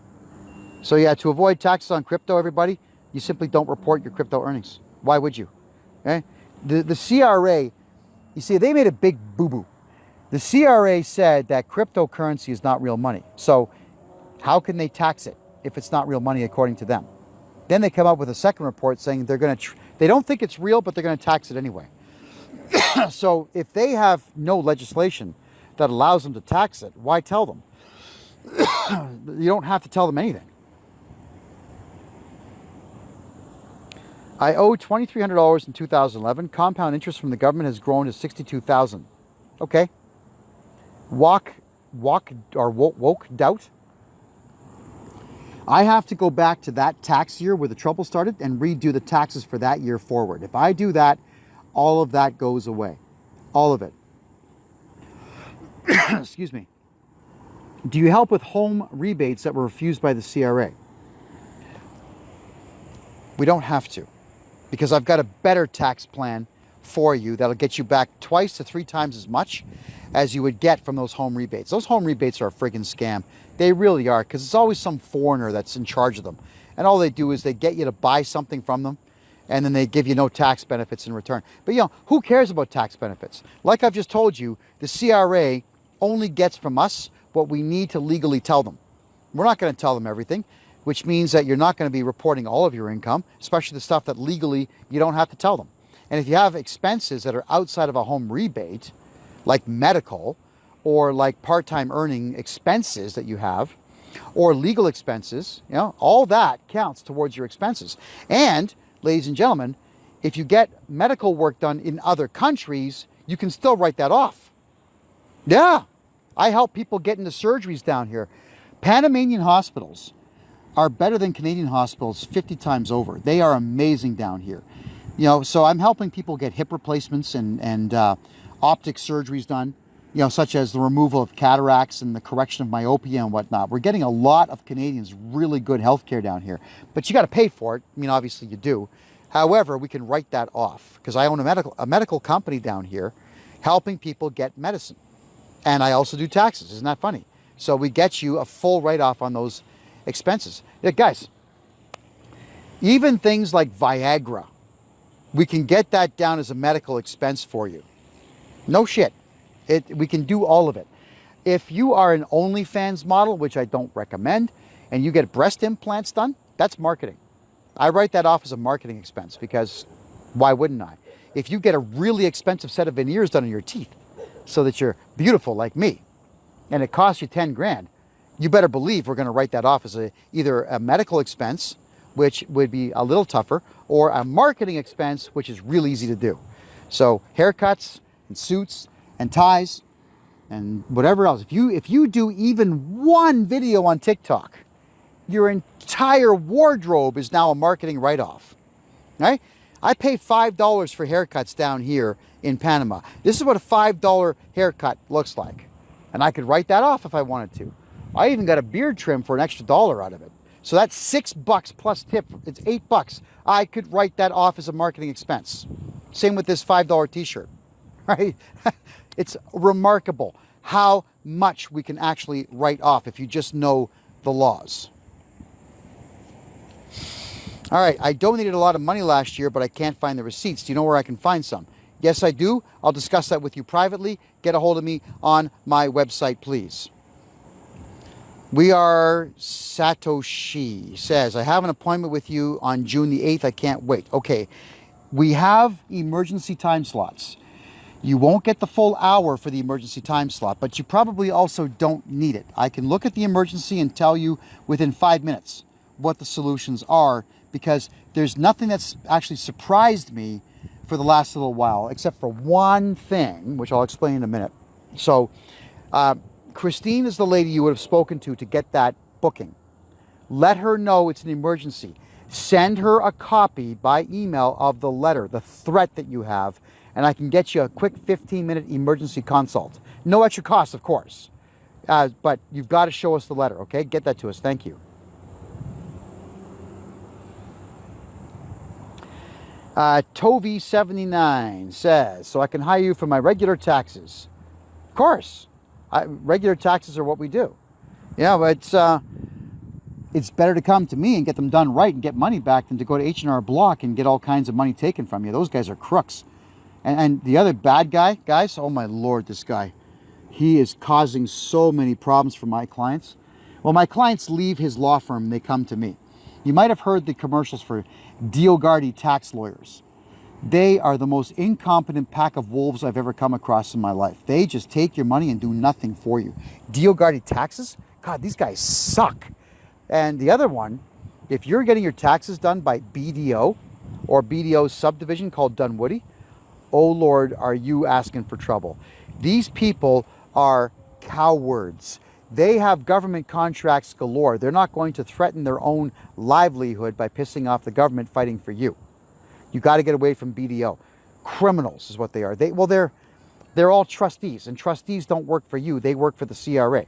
So yeah, to avoid taxes on crypto, everybody, you simply don't report your crypto earnings. Why would you? Okay? The CRA, you see, they made a big boo-boo. The CRA said that cryptocurrency is not real money. So how can they tax it if it's not real money according to them? Then they come up with a second report saying they don't think it's real, but they're going to tax it anyway. So if they have no legislation that allows them to tax it, why tell them? You don't have to tell them anything. I owe $2,300 in 2011. Compound interest from the government has grown to $62,000. Okay. Woke doubt. I have to go back to that tax year where the trouble started and redo the taxes for that year forward. If I do that, all of that goes away. All of it. Excuse me. Do you help with home rebates that were refused by the CRA? We don't have to, because I've got a better tax plan for you that'll get you back 2 to 3 times as much as you would get from those home rebates. Those home rebates are a friggin' scam. They really are, because it's always some foreigner that's in charge of them. And all they do is they get you to buy something from them, and then they give you no tax benefits in return. But who cares about tax benefits? Like I've just told you, the CRA only gets from us what we need to legally tell them. We're not going to tell them everything, which means that you're not going to be reporting all of your income, especially the stuff that legally you don't have to tell them. And if you have expenses that are outside of a home rebate, like medical, or like part-time earning expenses that you have, or legal expenses, all that counts towards your expenses. And, ladies and gentlemen, if you get medical work done in other countries, you can still write that off. Yeah, I help people get into surgeries down here. Panamanian hospitals are better than Canadian hospitals 50 times over. They are amazing down here. So I'm helping people get hip replacements and optic surgeries done, such as the removal of cataracts and the correction of myopia and whatnot. We're getting a lot of Canadians really good healthcare down here, but you got to pay for it. I mean, obviously you do. However, we can write that off because I own a medical company down here helping people get medicine. And I also do taxes. Isn't that funny? So we get you a full write-off on those expenses. Yeah, guys, even things like Viagra, we can get that down as a medical expense for you. No shit. We can do all of it. If you are an OnlyFans model, which I don't recommend, and you get breast implants done, that's marketing. I write that off as a marketing expense because why wouldn't I? If you get a really expensive set of veneers done in your teeth so that you're beautiful like me, and it costs you 10 grand, you better believe we're going to write that off as either a medical expense, which would be a little tougher, or a marketing expense, which is real easy to do. So haircuts and suits and ties and whatever else. If you do even one video on TikTok, your entire wardrobe is now a marketing write-off. Right? I pay $5 for haircuts down here in Panama. This is what a $5 haircut looks like. And I could write that off if I wanted to. I even got a beard trim for an extra $1 out of it. So that's $6 plus tip. It's $8. I could write that off as a marketing expense. Same with this $5 t-shirt, right? It's remarkable how much we can actually write off if you just know the laws. All right, I donated a lot of money last year, but I can't find the receipts. Do you know where I can find some? Yes, I do. I'll discuss that with you privately. Get a hold of me on my website, please. We are Satoshi says, I have an appointment with you on June the 8th. I can't wait. Okay, we have emergency time slots. You won't get the full hour for the emergency time slot, but you probably also don't need it. I can look at the emergency and tell you within 5 minutes what the solutions are, because there's nothing that's actually surprised me for the last little while, except for one thing, which I'll explain in a minute. So Christine is the lady you would have spoken to get that booking. Let her know it's an emergency. Send her a copy by email of the letter, the threat that you have, and I can get you a quick 15-minute emergency consult. No extra cost, of course. But you've got to show us the letter, okay? Get that to us. Thank you. Tovi79 says, so I can hire you for my regular taxes. Of course. Regular taxes are what we do. Yeah, but it's better to come to me and get them done right and get money back than to go to H&R Block and get all kinds of money taken from you. Those guys are crooks. And the other bad guy, guys, oh my Lord, this guy. He is causing so many problems for my clients. Well, my clients leave his law firm and they come to me. You might have heard the commercials for Dioghardy tax lawyers. They are the most incompetent pack of wolves I've ever come across in my life. They just take your money and do nothing for you. Dioghardy taxes? God, these guys suck. And the other one, if you're getting your taxes done by BDO or BDO's subdivision called Dunwoody, oh Lord, are you asking for trouble? These people are cowards. They have government contracts galore. They're not going to threaten their own livelihood by pissing off the government fighting for you. You got to get away from BDO. Criminals is what they are. They're all trustees, and trustees don't work for you. They work for the CRA.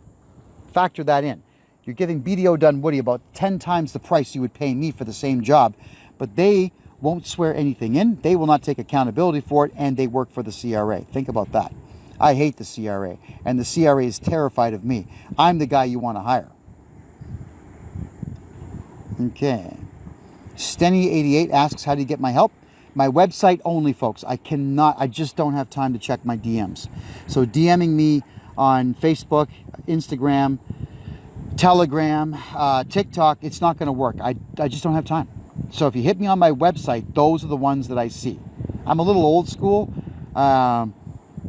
Factor that in. You're giving BDO Dunwoody about 10 times the price you would pay me for the same job, but they won't swear anything in. They will not take accountability for it, and they work for the CRA. Think about that. I hate the CRA, and the CRA is terrified of me. I'm the guy you want to hire. Okay. Stenny88 asks, how do you get my help? My website only, folks. I just don't have time to check my DMs. So DMing me on Facebook, Instagram, Telegram, TikTok, it's not going to work. I just don't have time. So if you hit me on my website, those are the ones that I see. I'm a little old school.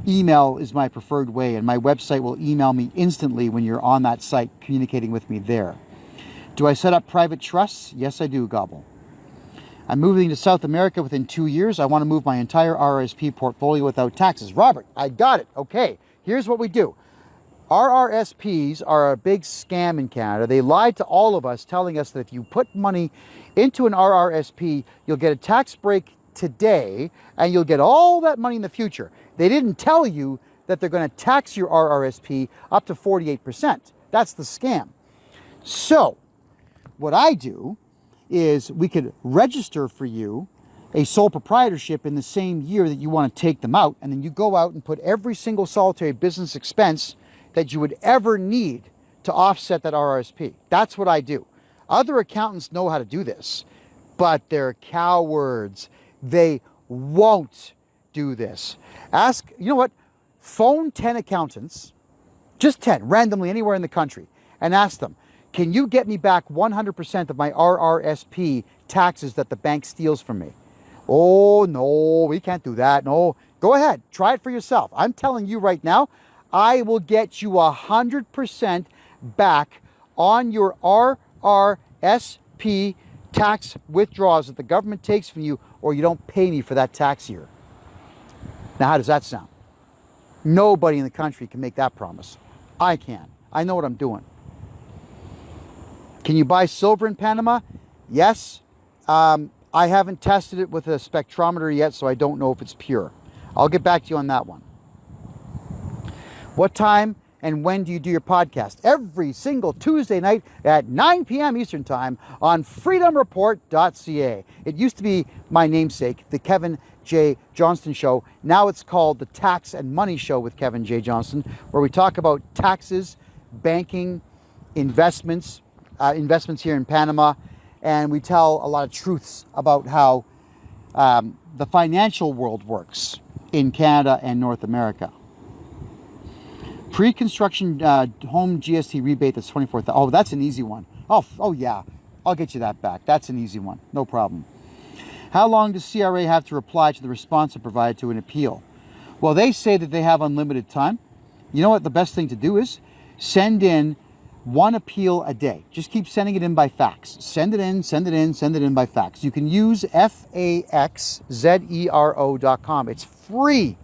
Email is my preferred way, and my website will email me instantly when you're on that site communicating with me there. Do I set up private trusts? Yes, I do, Gobble. I'm moving to South America within 2 years. I want to move my entire RRSP portfolio without taxes. Robert, I got it. Okay, here's what we do. RRSPs are a big scam in Canada. They lied to all of us, telling us that if you put money into an RRSP, you'll get a tax break today and you'll get all that money in the future. They didn't tell you that they're going to tax your RRSP up to 48%. That's the scam. So what I do is we could register for you a sole proprietorship in the same year that you want to take them out, and then you go out and put every single solitary business expense that you would ever need to offset that RRSP. That's what I do. Other accountants know how to do this, but they're cowards. They won't do this. You know what? Phone 10 accountants, just 10, randomly anywhere in the country, and ask them, can you get me back 100% of my RRSP taxes that the bank steals from me? Oh, no, we can't do that. No, go ahead. Try it for yourself. I'm telling you right now, I will get you 100% back on your RRSP tax withdrawals that the government takes from you, or you don't pay me for that tax year. Now, how does that sound? Nobody in the country can make that promise. I can. I know what I'm doing. Can you buy silver in Panama? Yes. I haven't tested it with a spectrometer yet, so I don't know if it's pure. I'll get back to you on that one. What time and when do you do your podcast? Every single Tuesday night at 9 p.m. Eastern Time on freedomreport.ca. It used to be my namesake, the Kevin J. Johnston Show. Now it's called the Tax and Money Show with Kevin J. Johnston, where we talk about taxes, banking, investments here in Panama, and we tell a lot of truths about how the financial world works in Canada and North America. Pre-construction home GST rebate, that's $24,000. Oh, that's an easy one. Oh yeah, I'll get you that back. That's an easy one, no problem. How long does CRA have to reply to the response it provided to an appeal? Well, they say that they have unlimited time. You know what the best thing to do is? Send in 1 appeal a day. Just keep sending it in by fax. Send it in, send it in, send it in by fax. You can use faxzero.com. It's free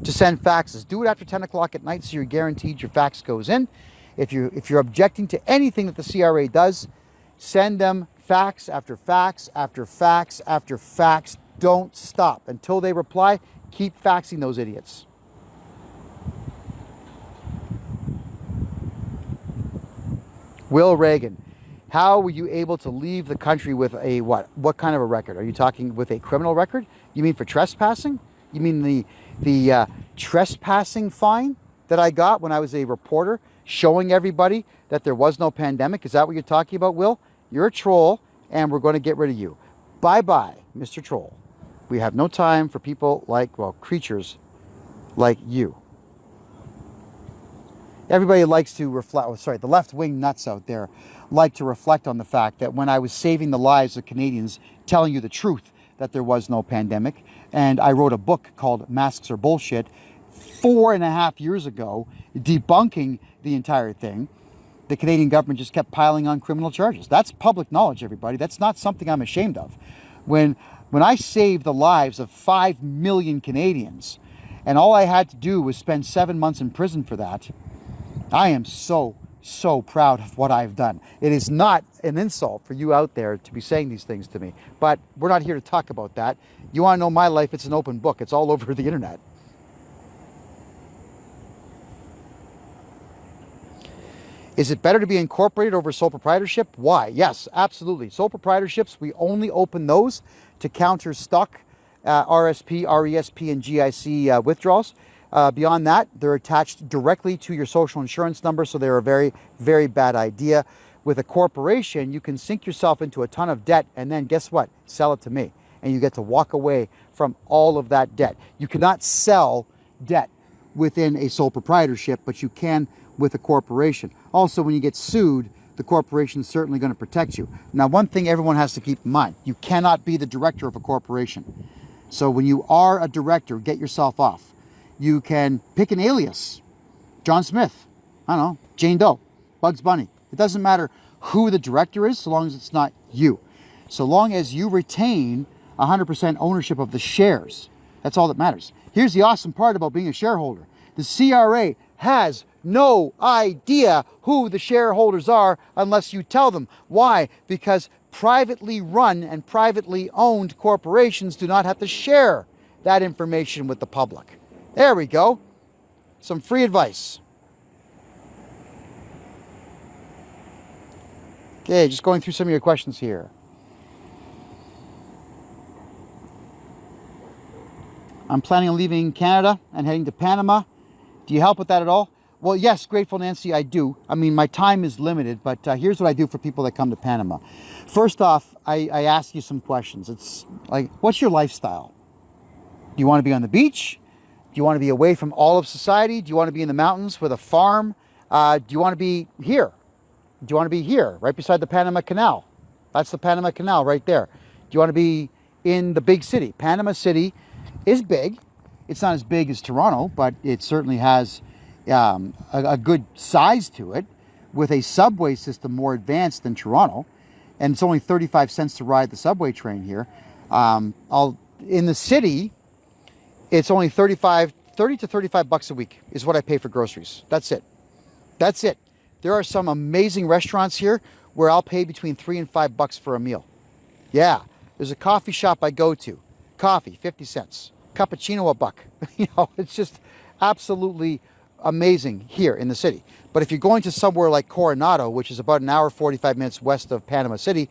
to send faxes. Do it after 10 o'clock at night so you're guaranteed your fax goes in. If you're objecting to anything that the CRA does, send them fax after fax after fax after fax. Don't stop until they reply. Keep faxing those idiots. Will Reagan, how were you able to leave the country with a what? What kind of a record? Are you talking with a criminal record? You mean for trespassing? You mean the trespassing fine that I got when I was a reporter showing everybody that there was no pandemic? Is that what you're talking about, Will? You're a troll, and we're going to get rid of you. Bye-bye, Mr. Troll. We have no time for people like, well, creatures like you. Everybody likes to reflect, the left-wing nuts out there like to reflect on the fact that when I was saving the lives of Canadians, telling you the truth that there was no pandemic, and I wrote a book called Masks Are Bullshit 4.5 years ago, debunking the entire thing, the Canadian government just kept piling on criminal charges. That's public knowledge, everybody. That's not something I'm ashamed of. When I saved the lives of 5 million Canadians, and all I had to do was spend 7 months in prison for that, I am so proud of what I've done. It is not an insult for you out there to be saying these things to me, but we're not here to talk about that. You want to know my life? It's an open book. It's all over the internet. Is it better to be incorporated over sole proprietorship? Why? Yes, absolutely. Sole proprietorships, we only open those to counter stock RSP, RESP, and GIC withdrawals. Beyond that, they're attached directly to your social insurance number, so they're a very, very bad idea. With a corporation, you can sink yourself into a ton of debt, and then guess what? Sell it to me, and you get to walk away from all of that debt. You cannot sell debt within a sole proprietorship, but you can with a corporation. Also, when you get sued, the corporation is certainly going to protect you. Now, one thing everyone has to keep in mind, you cannot be the director of a corporation. So when you are a director, get yourself off. You can pick an alias. John Smith, I don't know, Jane Doe, Bugs Bunny. It doesn't matter who the director is, so long as it's not you. So long as you retain 100% ownership of the shares, that's all that matters. Here's the awesome part about being a shareholder. The CRA has no idea who the shareholders are unless you tell them. Why? Because privately run and privately owned corporations do not have to share that information with the public. There we go. Some free advice. Okay, just going through some of your questions here. I'm planning on leaving Canada and heading to Panama. Do you help with that at all? Well, yes, Grateful Nancy, I do. I mean, my time is limited, but here's what I do for people that come to Panama. First off, I ask you some questions. It's like, what's your lifestyle? Do you want to be on the beach? Do you want to be away from all of society? Do you want to be in the mountains with a farm? Do you want to be here? Do you want to be here, right beside the Panama Canal? That's the Panama Canal right there. Do you want to be in the big city? Panama City is big. It's not as big as Toronto, but it certainly has a good size to it, with a subway system more advanced than Toronto. And it's only 35 cents to ride the subway train here. In the city, it's only 30 to 35 bucks a week is what I pay for groceries. That's it. That's it. There are some amazing restaurants here where I'll pay between 3 and 5 bucks for a meal. Yeah, there's a coffee shop I go to. Coffee, 50 cents. Cappuccino, $1. You know, it's just absolutely amazing here in the city. But if you're going to somewhere like Coronado, which is about an hour, 45 minutes west of Panama City,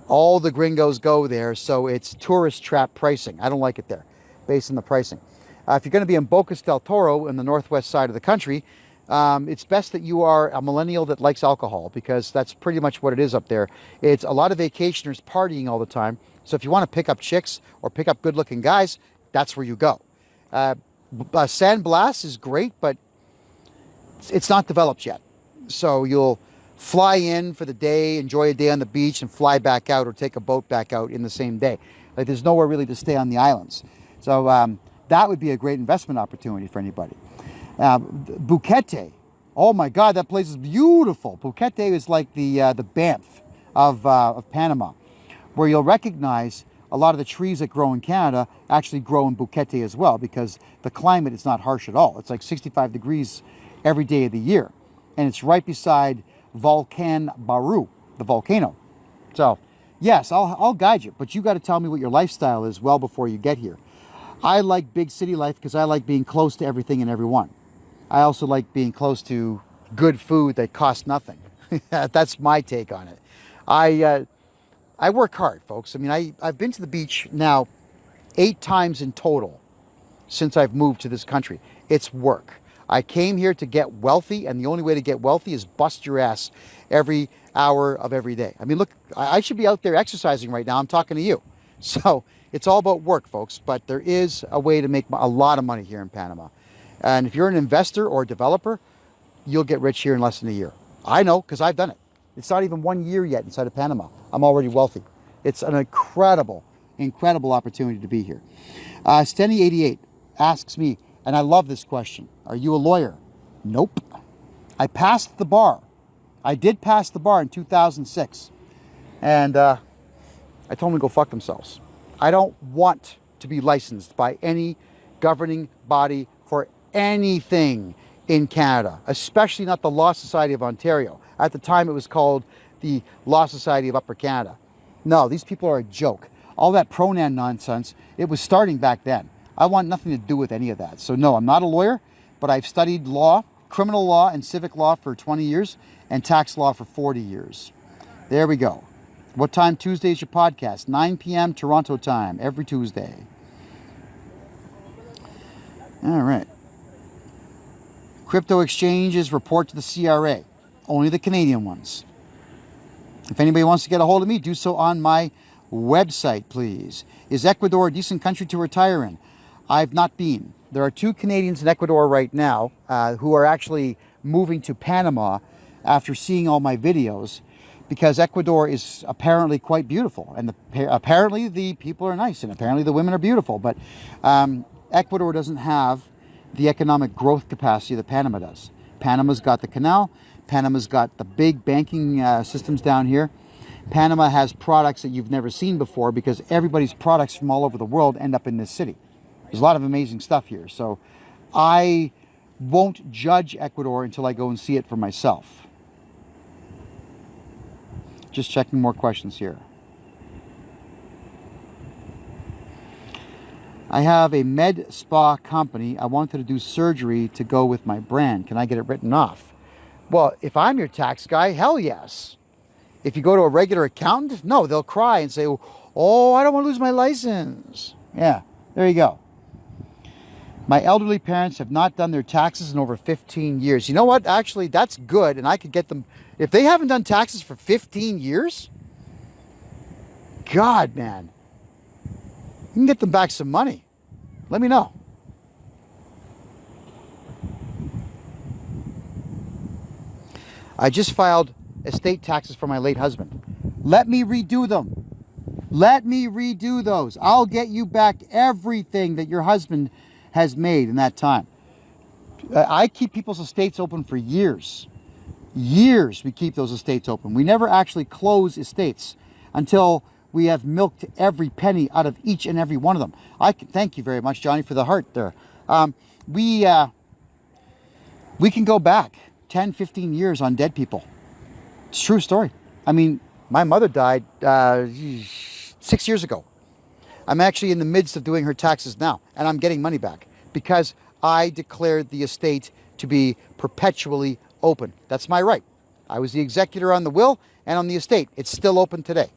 all the gringos go there, so it's tourist trap pricing. I don't like it there, based on the pricing. If you're going to be in Bocas del Toro in the northwest side of the country, it's best that you are a millennial that likes alcohol, because that's pretty much what it is up there. It's a lot of vacationers partying all the time. So if you want to pick up chicks or pick up good-looking guys, that's where you go. San Blas is great, but it's not developed yet. So you'll fly in for the day, enjoy a day on the beach, and fly back out, or take a boat back out in the same day. Like, there's nowhere really to stay on the islands. So that would be a great investment opportunity for anybody. Bukete Oh my God, that place is beautiful. Phuket is like the Banff of Panama, where you'll recognize a lot of the trees that grow in Canada actually grow in Phuket as well, because the climate is not harsh at all. It's like 65 degrees every day of the year. And it's right beside Volcan Baru, the volcano. So, yes, I'll guide you, but you got to tell me what your lifestyle is well before you get here. I like big city life because I like being close to everything and everyone. I also like being close to good food that costs nothing. That's my take on it. I work hard, folks. I mean, I've been to the beach now 8 times in total since I've moved to this country. It's work. I came here to get wealthy, and the only way to get wealthy is bust your ass every hour of every day. I mean, look, I should be out there exercising right now. I'm talking to you. So it's all about work, folks. But there is a way to make a lot of money here in Panama. And if you're an investor or a developer, you'll get rich here in less than a year. I know, because I've done it. It's not even 1 year yet inside of Panama. I'm already wealthy. It's an incredible, incredible opportunity to be here. Stenny88 asks me, and I love this question, are you a lawyer? Nope. I passed the bar. I did pass the bar in 2006. And I told them to go fuck themselves. I don't want to be licensed by any governing body for anything in Canada, especially not the Law Society of Ontario. At the time, it was called the Law Society of Upper Canada. No, these people are a joke. All that pronoun nonsense, it was starting back then. I want nothing to do with any of that. So no, I'm not a lawyer, but I've studied law, criminal law and civic law for 20 years and tax law for 40 years. There we go. What time Tuesday is your podcast? 9 p.m. Toronto time, every Tuesday. All right. Crypto exchanges report to the CRA. Only the Canadian ones. If anybody wants to get a hold of me, do so on my website, please. Is Ecuador a decent country to retire in? I've not been. There are 2 Canadians in Ecuador right now who are actually moving to Panama after seeing all my videos, because Ecuador is apparently quite beautiful, and apparently the people are nice, and apparently the women are beautiful, but Ecuador doesn't have the economic growth capacity that Panama does. Panama's got the canal. Panama's got the big banking systems down here. Panama has products that you've never seen before, because everybody's products from all over the world end up in this city. There's a lot of amazing stuff here. So I won't judge Ecuador until I go and see it for myself. Just checking more questions here. I have a med spa company. I wanted to do surgery to go with my brand. Can I get it written off? Well, if I'm your tax guy, hell yes. If you go to a regular accountant, no, they'll cry and say, oh, I don't want to lose my license. Yeah, there you go. My elderly parents have not done their taxes in over 15 years. You know what? Actually, that's good, and I could get them. If they haven't done taxes for 15 years, God, man, you can get them back some money. Let me know. I just filed estate taxes for my late husband. Let me redo them. Let me redo those. I'll get you back everything that your husband has made in that time. I keep people's estates open for years. Years we keep those estates open. We never actually close estates until we have milked every penny out of each and every one of them. I can thank you very much, Johnny, for the heart there. We can go back 10, 15 years on dead people. It's a true story. I mean, my mother died 6 years ago. I'm actually in the midst of doing her taxes now, and I'm getting money back because I declared the estate to be perpetually open. That's my right. I was the executor on the will and on the estate. It's still open today.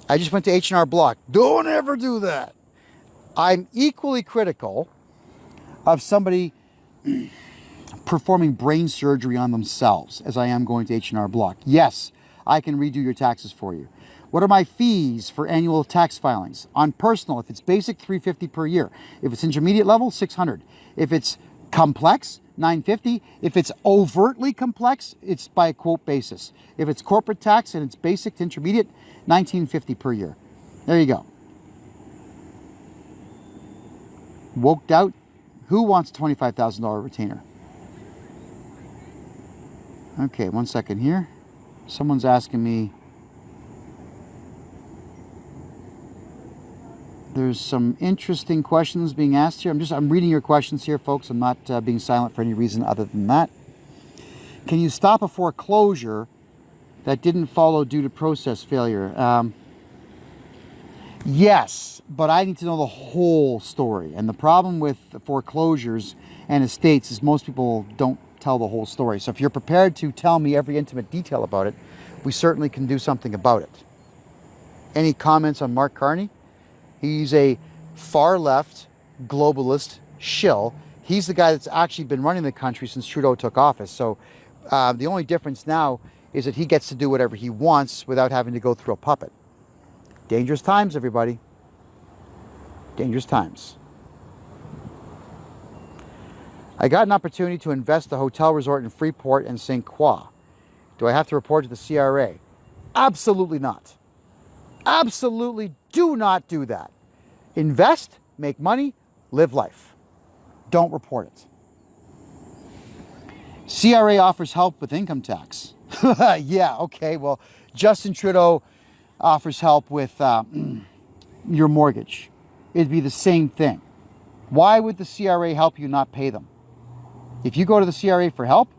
I just went to H&R Block. Don't ever do that. I'm equally critical of somebody performing brain surgery on themselves as I am going to H&R Block. Yes, I can redo your taxes for you. What are my fees for annual tax filings? On personal, if it's basic, $350 per year. If it's intermediate level, $600. If it's complex, $950. If it's overtly complex, it's by a quote basis. If it's corporate tax and it's basic to intermediate, $1950 per year. There you go. Woked out? Who wants a $25,000 retainer? Okay, 1 second here. Someone's asking me. There's some interesting questions being asked here. I'm reading your questions here, folks. I'm not being silent for any reason other than that. Can you stop a foreclosure that didn't follow due to process failure? Yes, but I need to know the whole story. And the problem with foreclosures and estates is most people don't tell the whole story. So if you're prepared to tell me every intimate detail about it, we certainly can do something about it. Any comments on Mark Carney? He's a far left globalist shill. He's the guy that's actually been running the country since Trudeau took office. So the only difference now is that he gets to do whatever he wants without having to go through a puppet. Dangerous times, everybody. Dangerous times. I got an opportunity to invest a hotel resort in Freeport and St. Croix. Do I have to report to the CRA? Absolutely not. Absolutely do not do that. Invest, make money, live life. Don't report it. CRA offers help with income tax. Yeah, okay, well, Justin Trudeau offers help with your mortgage. It'd be the same thing. Why would the CRA help you not pay them? If you go to the CRA for help,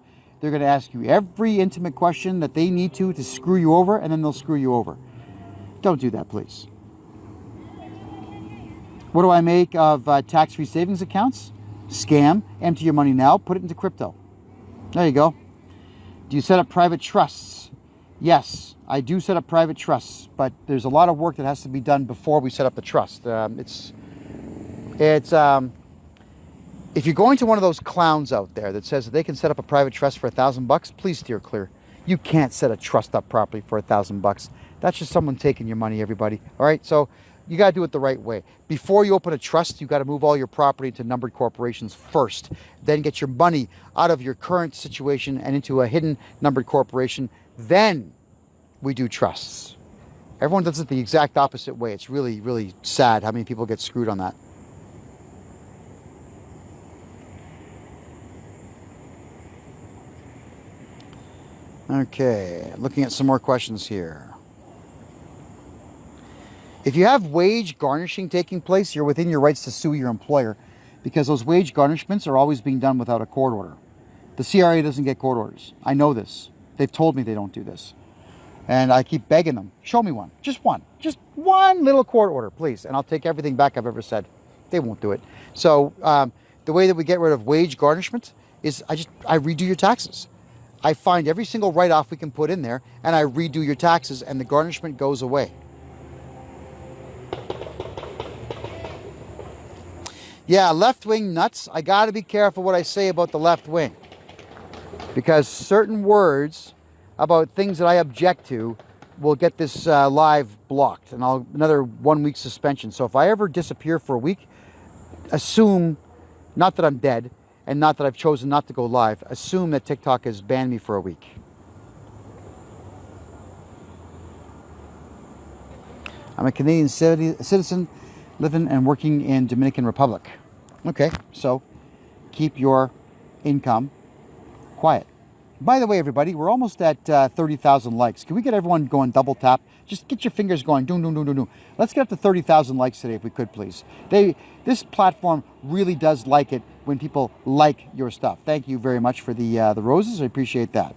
they're going to ask you every intimate question that they need to screw you over, and then they'll screw you over. Don't do that, please. What do I make of tax-free savings accounts? Scam. Empty your money now. Put it into crypto. There you go. Do you set up private trusts? Yes, I do set up private trusts, but there's a lot of work that has to be done before we set up the trust. If you're going to one of those clowns out there that says that they can set up a private trust for $1,000, please steer clear. You can't set a trust up properly for $1,000. That's just someone taking your money, everybody. All right, so you got to do it the right way. Before you open a trust, you got to move all your property to numbered corporations first. Then get your money out of your current situation and into a hidden numbered corporation. Then we do trusts. Everyone does it the exact opposite way. It's really, really sad how many people get screwed on that. Okay, looking at some more questions here. If you have wage garnishing taking place, you're within your rights to sue your employer because those wage garnishments are always being done without a court order. The CRA doesn't get court orders. I know this. They've told me they don't do this. And I keep begging them, show me one. Just one little court order, please. And I'll take everything back I've ever said. They won't do it. So the way that we get rid of wage garnishment is I redo your taxes. I find every single write-off we can put in there and I redo your taxes and the garnishment goes away. Yeah, left-wing nuts. I got to be careful what I say about the left wing. Because certain words about things that I object to will get this live blocked. And another 1 week suspension. So if I ever disappear for a week, assume, not that I'm dead, and not that I've chosen not to go live, assume that TikTok has banned me for a week. I'm a Canadian citizen living and working in Dominican Republic. Okay, so keep your income quiet. By the way, everybody, we're almost at 30,000 likes. Can we get everyone going double tap? Just get your fingers going. Do. Let's get up to 30,000 likes today, if we could, please. This platform really does like it when people like your stuff. Thank you very much for the roses. I appreciate that.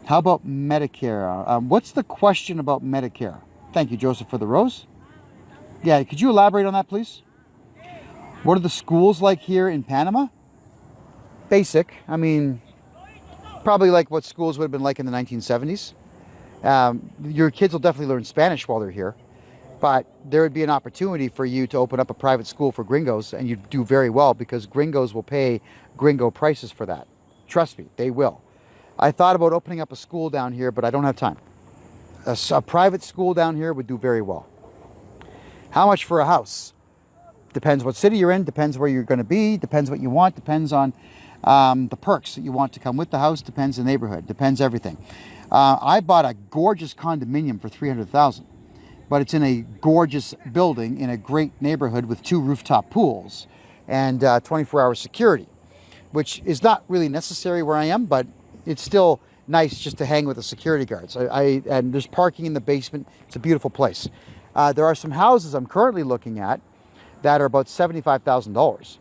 How about Medicare? What's the question about Medicare? Thank you, Joseph, for the rose. Yeah, could you elaborate on that, please? What are the schools like here in Panama? Basic. I mean, probably like what schools would have been like in the 1970s. Your kids will definitely learn Spanish while they're here. But there would be an opportunity for you to open up a private school for gringos, and you'd do very well because gringos will pay gringo prices for that. Trust me, they will. I thought about opening up a school down here, but I don't have time. A private school down here would do very well. How much for a house? Depends what city you're in, depends where you're going to be, depends what you want, depends on the perks that you want to come with the house, depends the neighborhood, depends everything. I bought a gorgeous condominium for $300,000. but it's in a gorgeous building in a great neighborhood with 2 rooftop pools and 24-hour security, which is not really necessary where I am, but it's still nice just to hang with the security guards. And there's parking in the basement. It's a beautiful place. There are some houses I'm currently looking at that are about $75,000,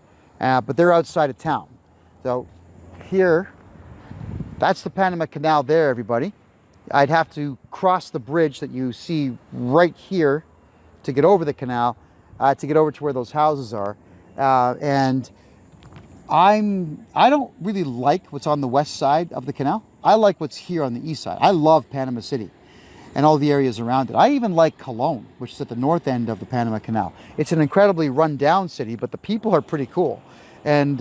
but they're outside of town. So here, that's the Panama Canal there, everybody. I'd have to cross the bridge that you see right here to get over the canal, to get over to where those houses are. And I don't really like what's on the west side of the canal. I like what's here on the east side. I love Panama City and all the areas around it. I even like Cologne, which is at the north end of the Panama Canal. It's an incredibly run-down city, but the people are pretty cool. And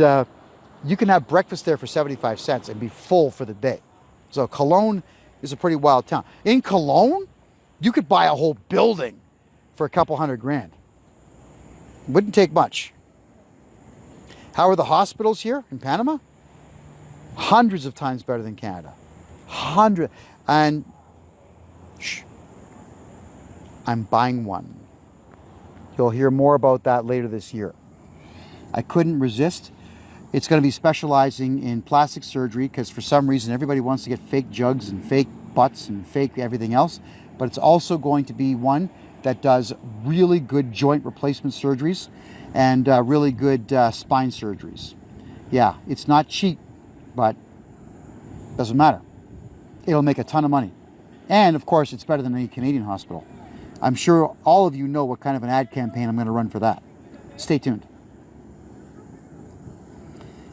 you can have breakfast there for 75 cents and be full for the day. So Cologne is a pretty wild town. In Cologne, you could buy a whole building for a couple $100,000. Wouldn't take much. How are the hospitals here in Panama? Hundreds of times better than Canada. And I'm buying one. You'll hear more about that later this year. I couldn't resist. It's going to be specializing in plastic surgery because for some reason everybody wants to get fake jugs and fake butts and fake everything else. But it's also going to be one that does really good joint replacement surgeries and really good spine surgeries. Yeah, it's not cheap, but doesn't matter. It'll make a ton of money. And of course, it's better than any Canadian hospital. I'm sure all of you know what kind of an ad campaign I'm going to run for that. Stay tuned.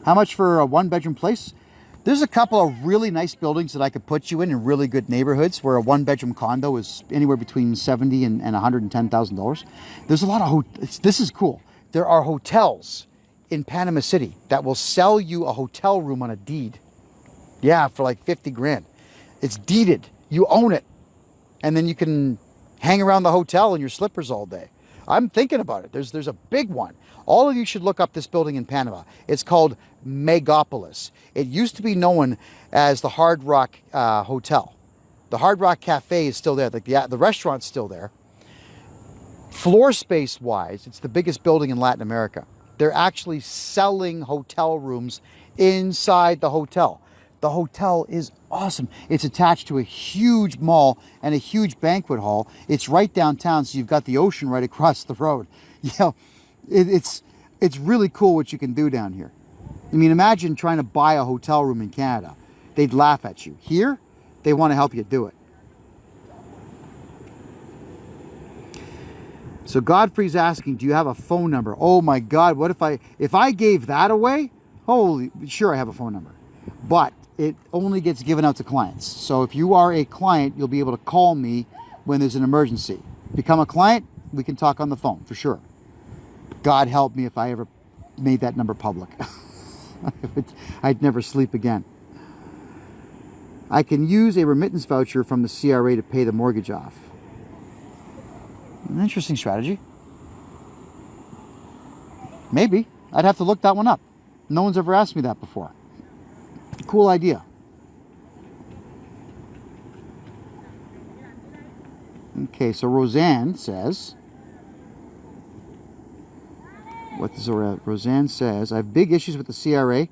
How much for a 1-bedroom place? There's a couple of really nice buildings that I could put you in really good neighborhoods where a 1-bedroom condo is anywhere between $70,000 and $110,000. There's a lot of this is cool. There are hotels in Panama City that will sell you a hotel room on a deed. Yeah, for like $50,000. It's deeded. You own it. And then you can hang around the hotel in your slippers all day. I'm thinking about it. There's a big one. All of you should look up this building in Panama. It's called Megapolis. It used to be known as the Hard Rock Hotel. The Hard Rock Cafe is still there. The restaurant's still there. Floor space wise, it's the biggest building in Latin America. They're actually selling hotel rooms inside the hotel. The hotel is awesome. It's attached to a huge mall and a huge banquet hall. It's right downtown, so you've got the ocean right across the road. You know, it's really cool what you can do down here. I mean, imagine trying to buy a hotel room in Canada. They'd laugh at you. Here, they want to help you do it. So Godfrey's asking, do you have a phone number? Oh my God, what if I gave that away? Holy, sure I have a phone number. But it only gets given out to clients. So if you are a client, you'll be able to call me when there's an emergency. Become a client, we can talk on the phone for sure. God help me if I ever made that number public. I'd never sleep again. I can use a remittance voucher from the CRA to pay the mortgage off. An interesting strategy. Maybe. I'd have to look that one up. No one's ever asked me that before. Cool idea. Okay, so Roseanne says, what is Roseanne says, I have big issues with the CRA.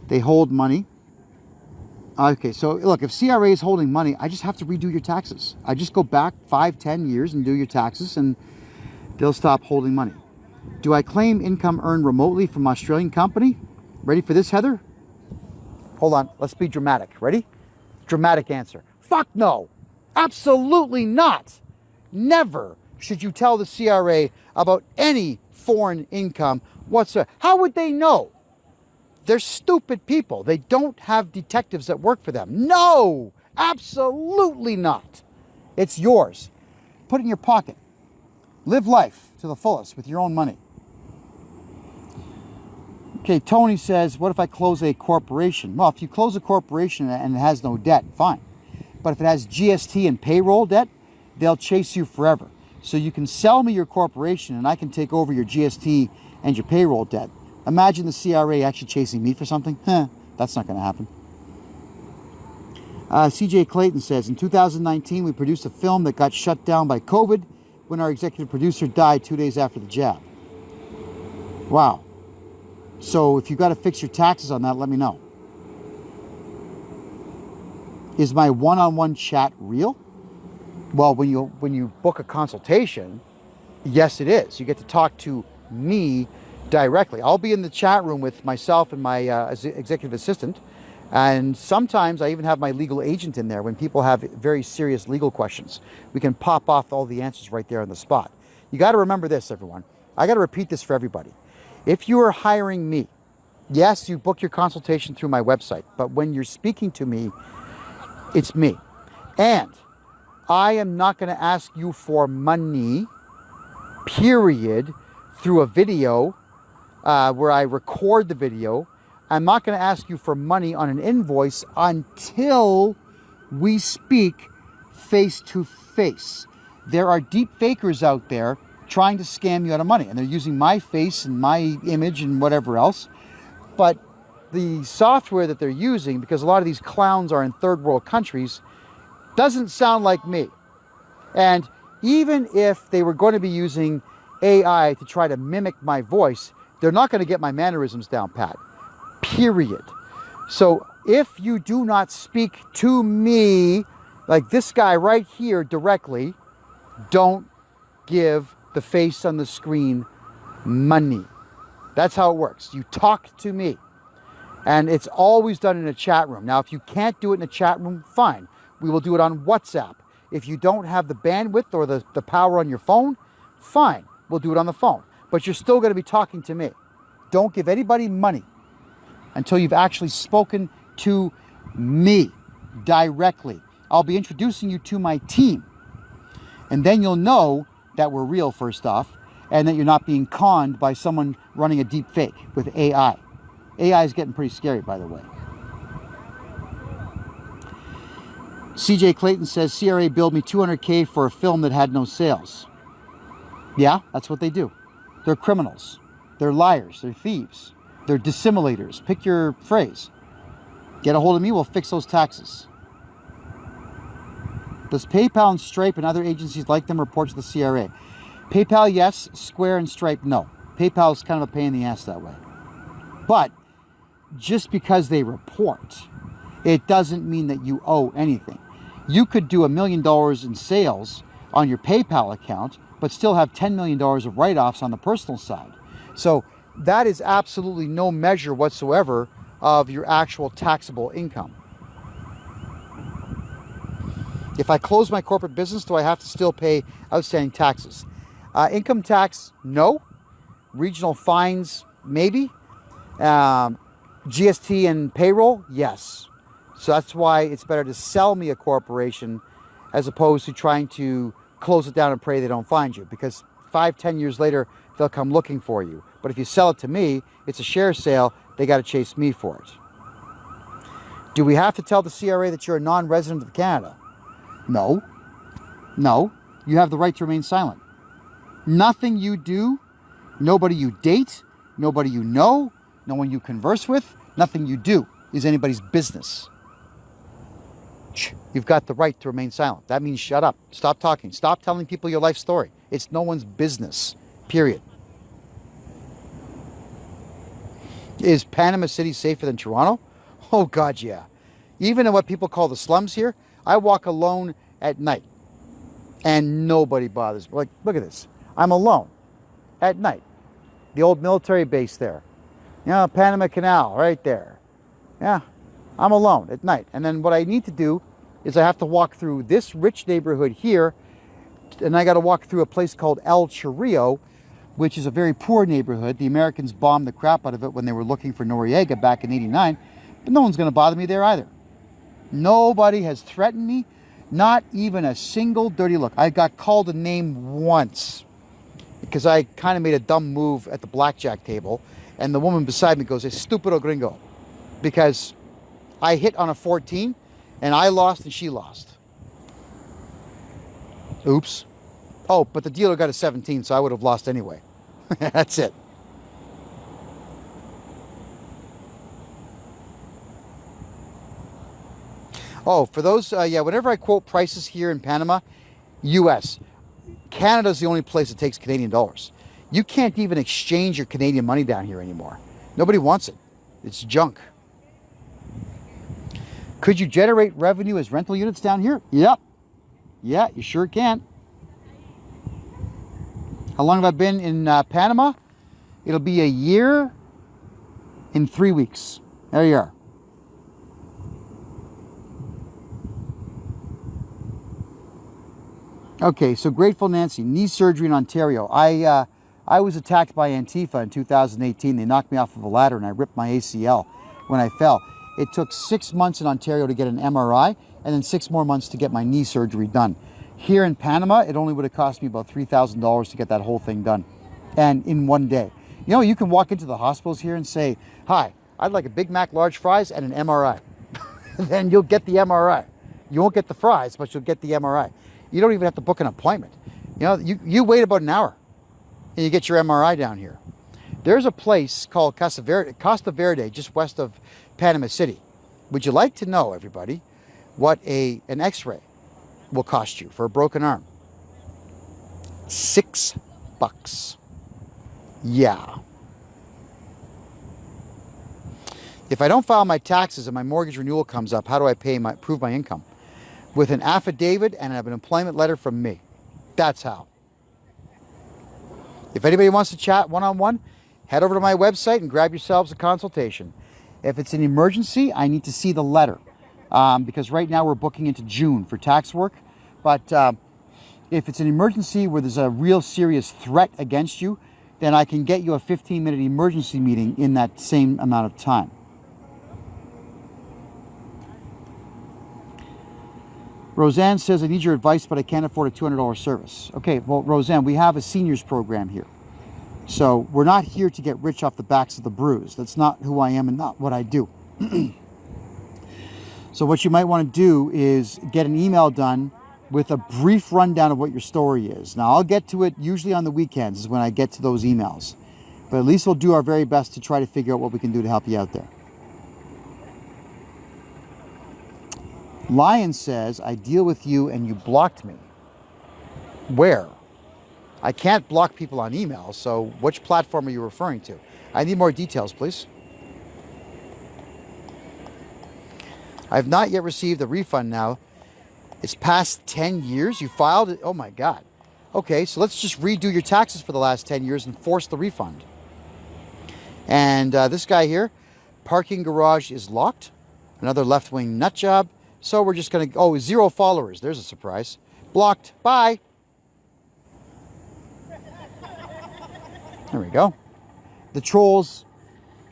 They hold money. Okay, so look, if CRA is holding money, I just have to redo your taxes. I just go back 5-10 years and do your taxes and they'll stop holding money. Do I claim income earned remotely from Australian company? Ready for this, Heather? Hold on, let's be dramatic. Ready? Dramatic answer. Fuck no. Absolutely not. Never should you tell the CRA about any foreign income whatsoever. How would they know? They're stupid people. They don't have detectives that work for them. No, absolutely not. It's yours. Put it in your pocket. Live life to the fullest with your own money. Okay, Tony says, what if I close a corporation? Well, if you close a corporation and it has no debt, fine. But if it has GST and payroll debt, they'll chase you forever. So you can sell me your corporation and I can take over your GST and your payroll debt. Imagine the CRA actually chasing me for something. That's not going to happen. CJ Clayton says, in 2019, we produced a film that got shut down by COVID when our executive producer died 2 days after the jab. Wow. So if you got to fix your taxes on that, let me know. Is my one-on-one chat real? Well, when you book a consultation, yes, it is. You get to talk to me directly. I'll be in the chat room with myself and my executive assistant. And sometimes I even have my legal agent in there when people have very serious legal questions. We can pop off all the answers right there on the spot. You got to remember this, everyone. I got to repeat this for everybody. If you are hiring me, yes, you book your consultation through my website, but when you're speaking to me, it's me. And I am not going to ask you for money, period, through a video where I record the video. I'm not going to ask you for money on an invoice until we speak face to face. There are deep fakers out there trying to scam you out of money, and they're using my face and my image and whatever else. But the software that they're using, because a lot of these clowns are in third world countries, doesn't sound like me. And even if they were going to be using AI to try to mimic my voice, they're not going to get my mannerisms down pat. Period. So if you do not speak to me, like this guy right here directly, don't give the face on the screen money. That's how it works. You talk to me. And it's always done in a chat room. Now, if you can't do it in a chat room, fine. We will do it on WhatsApp. If you don't have the bandwidth or the power on your phone, fine. We'll do it on the phone. But you're still going to be talking to me. Don't give anybody money until you've actually spoken to me directly. I'll be introducing you to my team. And then you'll know that we're real, first off, and that you're not being conned by someone running a deep fake with AI. AI is getting pretty scary, by the way. CJ Clayton says, CRA billed me $200K for a film that had no sales. Yeah, that's what they do. They're criminals. They're liars. They're thieves. They're dissimulators. Pick your phrase. Get a hold of me, we'll fix those taxes. Does PayPal and Stripe and other agencies like them report to the CRA? PayPal, yes. Square and Stripe, no. PayPal is kind of a pain in the ass that way. But just because they report, it doesn't mean that you owe anything. You could do $1 million in sales on your PayPal account, but still have $10 million of write-offs on the personal side. So that is absolutely no measure whatsoever of your actual taxable income. If I close my corporate business, do I have to still pay outstanding taxes? Income tax, no. Regional fines, maybe. GST and payroll, yes. So that's why it's better to sell me a corporation as opposed to trying to close it down and pray they don't find you. Because 5-10 years later, they'll come looking for you. But if you sell it to me, it's a share sale. They got to chase me for it. Do we have to tell the CRA that you're a non-resident of Canada? No. No. You have the right to remain silent. Nothing you do, nobody you date, nobody you know, no one you converse with, nothing you do is anybody's business. You've got the right to remain silent. That means shut up. Stop talking. Stop telling people your life story. It's no one's business. Period. Is Panama City safer than Toronto? Oh, God, yeah. Even in what people call the slums here, I walk alone at night and nobody bothers me. Like, look at this. I'm alone at night. The old military base there. You know, Panama Canal right there. Yeah, I'm alone at night. And then what I need to do is I have to walk through this rich neighborhood here, and I got to walk through a place called El Chorrillo, which is a very poor neighborhood. The Americans bombed the crap out of it when they were looking for Noriega back in '89, but no one's going to bother me there either. Nobody has threatened me, not even a single dirty look. I got called a name once because I kind of made a dumb move at the blackjack table, and the woman beside me goes, "Estupido gringo," because I hit on a 14 and I lost and she lost. Oops. Oh, but the dealer got a 17, so I would have lost anyway. That's it. Oh, for those, yeah, whenever I quote prices here in Panama, US, Canada's the only place that takes Canadian dollars. You can't even exchange your Canadian money down here anymore. Nobody wants it. It's junk. Could you generate revenue as rental units down here? Yep. Yeah, you sure can. How long have I been in Panama? It'll be a year in 3 weeks. There you are. Okay, so Grateful Nancy, knee surgery in Ontario. I was attacked by Antifa in 2018. They knocked me off of a ladder and I ripped my ACL when I fell. It took 6 months in Ontario to get an MRI and then 6 more months to get my knee surgery done. Here in Panama, it only would have cost me about $3,000 to get that whole thing done. And in 1 day. You know, you can walk into the hospitals here and say, hi, I'd like a Big Mac, large fries, and an MRI. Then you'll get the MRI. You won't get the fries, but you'll get the MRI. You don't even have to book an appointment. You know, you wait about an hour and you get your MRI down here. There's a place called Costa Verde, just west of Panama City. Would you like to know, everybody, what an X-ray will cost you for a broken arm? $6. Yeah. If I don't file my taxes and my mortgage renewal comes up, how do I prove my income? With an affidavit and an employment letter from me. That's how. If anybody wants to chat one-on-one, head over to my website and grab yourselves a consultation. If it's an emergency, I need to see the letter because right now we're booking into June for tax work. But if it's an emergency where there's a real serious threat against you, then I can get you a 15-minute emergency meeting in that same amount of time. Roseanne says, I need your advice, but I can't afford a $200 service. Okay, well, Roseanne, we have a seniors program here. So we're not here to get rich off the backs of the bruised. That's not who I am and not what I do. So what you might want to do is get an email done with a brief rundown of what your story is. Now, I'll get to it usually on the weekends is when I get to those emails. But at least we'll do our very best to try to figure out what we can do to help you out there. Lion says, I deal with you and you blocked me. Where? I can't block people on email, so which platform are you referring to? I need more details, please. I have not yet received a refund now. It's past 10 years? You filed it? Oh my God. Okay, so let's just redo your taxes for the last 10 years and force the refund. And this guy here, parking garage is locked. Another left-wing nut job. So we're just going to, 0 followers. There's a surprise. Blocked. Bye. There we go. The trolls,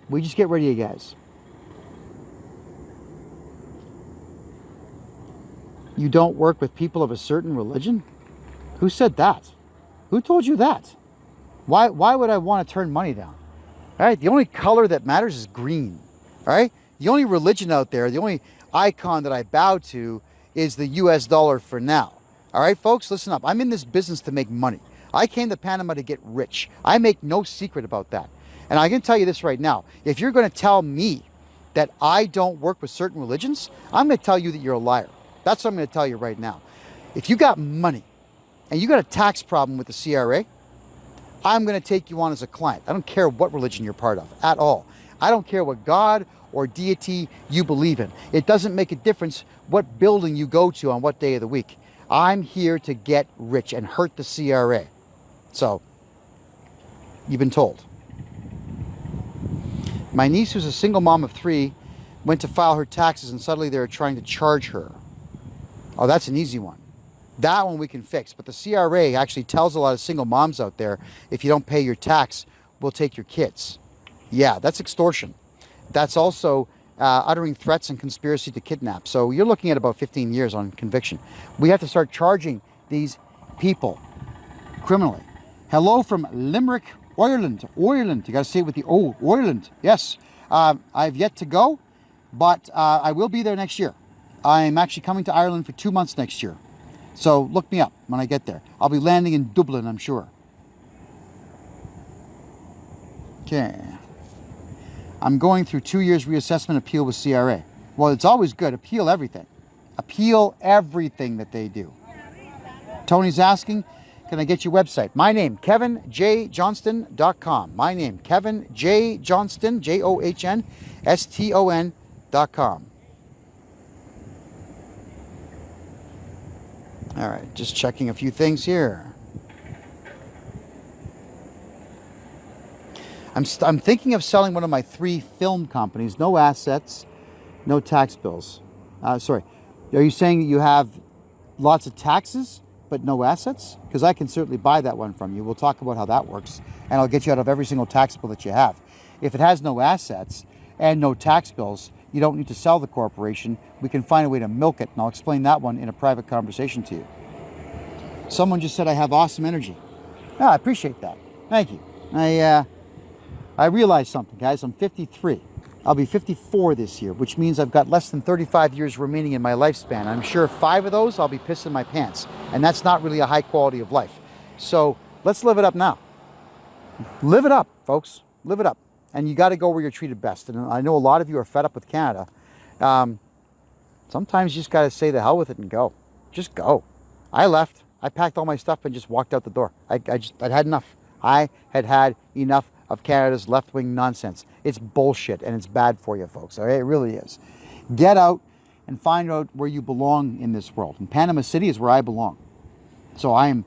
we just get rid of you guys. You don't work with people of a certain religion? Who said that? Who told you that? Why would I want to turn money down? All right, the only color that matters is green. All right, the only religion out there, the only icon that I bow to is the US dollar for now. All right, folks, listen up. I'm in this business to make money. I came to Panama to get rich. I make no secret about that. And I can tell you this right now. If you're going to tell me that I don't work with certain religions, I'm going to tell you that you're a liar. That's what I'm going to tell you right now. If you got money and you got a tax problem with the CRA, I'm going to take you on as a client. I don't care what religion you're part of at all. I don't care what God or deity you believe in. It doesn't make a difference what building you go to on what day of the week. I'm here to get rich and hurt the CRA. So, you've been told. My niece, who's a single mom of 3, went to file her taxes and suddenly they were trying to charge her. Oh, that's an easy one. That one we can fix. But the CRA actually tells a lot of single moms out there, if you don't pay your tax, we'll take your kids. Yeah, that's extortion. That's also uttering threats and conspiracy to kidnap. So you're looking at about 15 years on conviction. We have to start charging these people criminally. Hello from Limerick, Ireland. Ireland. You got to say it with the O. Ireland. Yes. I've yet to go, but I will be there next year. I'm actually coming to Ireland for 2 months next year. So look me up when I get there. I'll be landing in Dublin, I'm sure. Okay. I'm going through 2 years reassessment appeal with CRA. Well, it's always good. Appeal everything. Appeal everything that they do. Tony's asking, can I get your website? My name, KevinJJohnston.com. My name, KevinJJohnston, JOHNSTON.com. All right, just checking a few things here. I'm thinking of selling one of my 3 film companies. No assets, no tax bills. Sorry, are you saying you have lots of taxes but no assets? Because I can certainly buy that one from you. We'll talk about how that works, and I'll get you out of every single tax bill that you have. If it has no assets and no tax bills, you don't need to sell the corporation. We can find a way to milk it, and I'll explain that one in a private conversation to you. Someone just said I have awesome energy. Oh, I appreciate that. Thank you. I realized something, guys. I'm 53. I'll be 54 this year, which means I've got less than 35 years remaining in my lifespan. I'm sure 5 of those I'll be pissing my pants, and that's not really a high quality of life. So let's live it up now. Live it up, folks. Live it up. And you got to go where you're treated best. And I know a lot of you are fed up with Canada. Sometimes you just got to say the hell with it and go. Just go. I left. I packed all my stuff and just walked out the door. I'd had enough. I had had enough of Canada's left-wing nonsense. It's bullshit, and it's bad for you, folks. All right? It really is. Get out and find out where you belong in this world. And Panama City is where I belong. So I am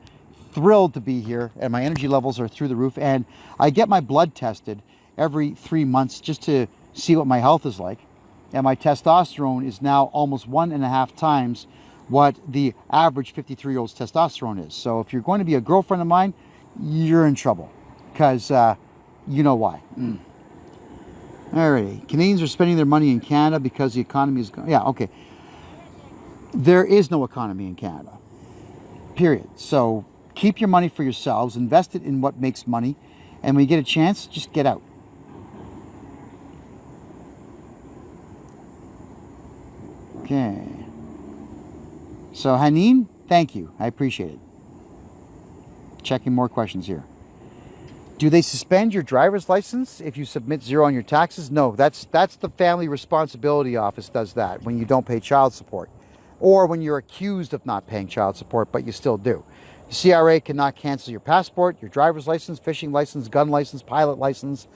thrilled to be here, and my energy levels are through the roof. And I get my blood tested every 3 months just to see what my health is like. And my testosterone is now almost 1.5 times what the average 53-year-old's testosterone is. So if you're going to be a girlfriend of mine, you're in trouble, because you know why. Alrighty. Canadians are spending their money in Canada because the economy is going. Yeah, okay. There is no economy in Canada. Period. So keep your money for yourselves. Invest it in what makes money. And when you get a chance, just get out. Okay. So Haneen, thank you. I appreciate it. Checking more questions here. Do they suspend your driver's license if you submit 0 on your taxes? No, that's the Family Responsibility Office does that when you don't pay child support, or when you're accused of not paying child support, but you still do. The CRA cannot cancel your passport, your driver's license, fishing license, gun license, pilot license,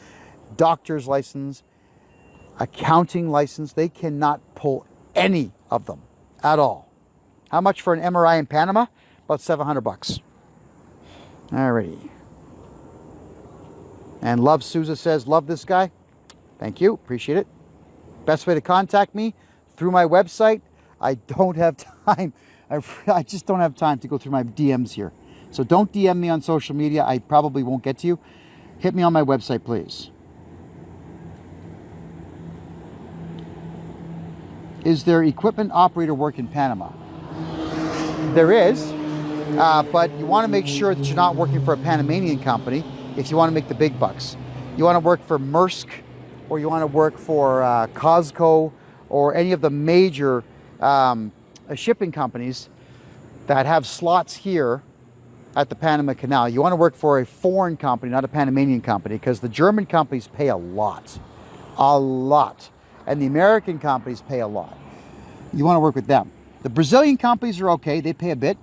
doctor's license, accounting license. They cannot pull any of them at all. How much for an MRI in Panama? About $700. Alrighty. And Love Souza says, love this guy. Thank you. Appreciate it. Best way to contact me, through my website. I don't have time. I just don't have time to go through my DMs here. So don't DM me on social media. I probably won't get to you. Hit me on my website, please. Is there equipment operator work in Panama? There is, but you want to make sure that you're not working for a Panamanian company if you want to make the big bucks. You want to work for Maersk, or you want to work for Costco, or any of the major shipping companies that have slots here at the Panama Canal. You want to work for a foreign company, not a Panamanian company, because the German companies pay a lot, and the American companies pay a lot. You want to work with them. The Brazilian companies are okay, they pay a bit.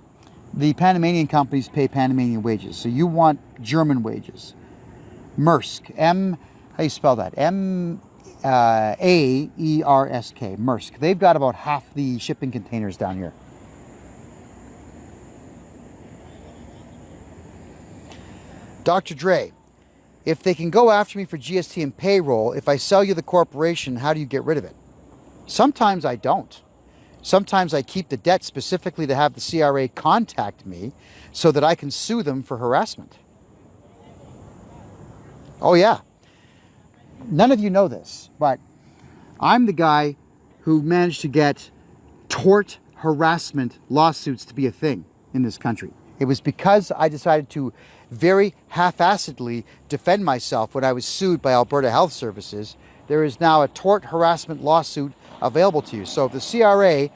The Panamanian companies pay Panamanian wages, so you want German wages. Maersk, how do you spell that? M-A-E-R-S-K, Maersk. They've got about half the shipping containers down here. Dr. Dre, if they can go after me for GST and payroll, if I sell you the corporation, how do you get rid of it? Sometimes I don't. Sometimes I keep the debt specifically to have the CRA contact me so that I can sue them for harassment. Oh yeah. None of you know this, but I'm the guy who managed to get tort harassment lawsuits to be a thing in this country. It was because I decided to very half-assedly defend myself when I was sued by Alberta Health Services. There is now a tort harassment lawsuit available to you. So if the CRA,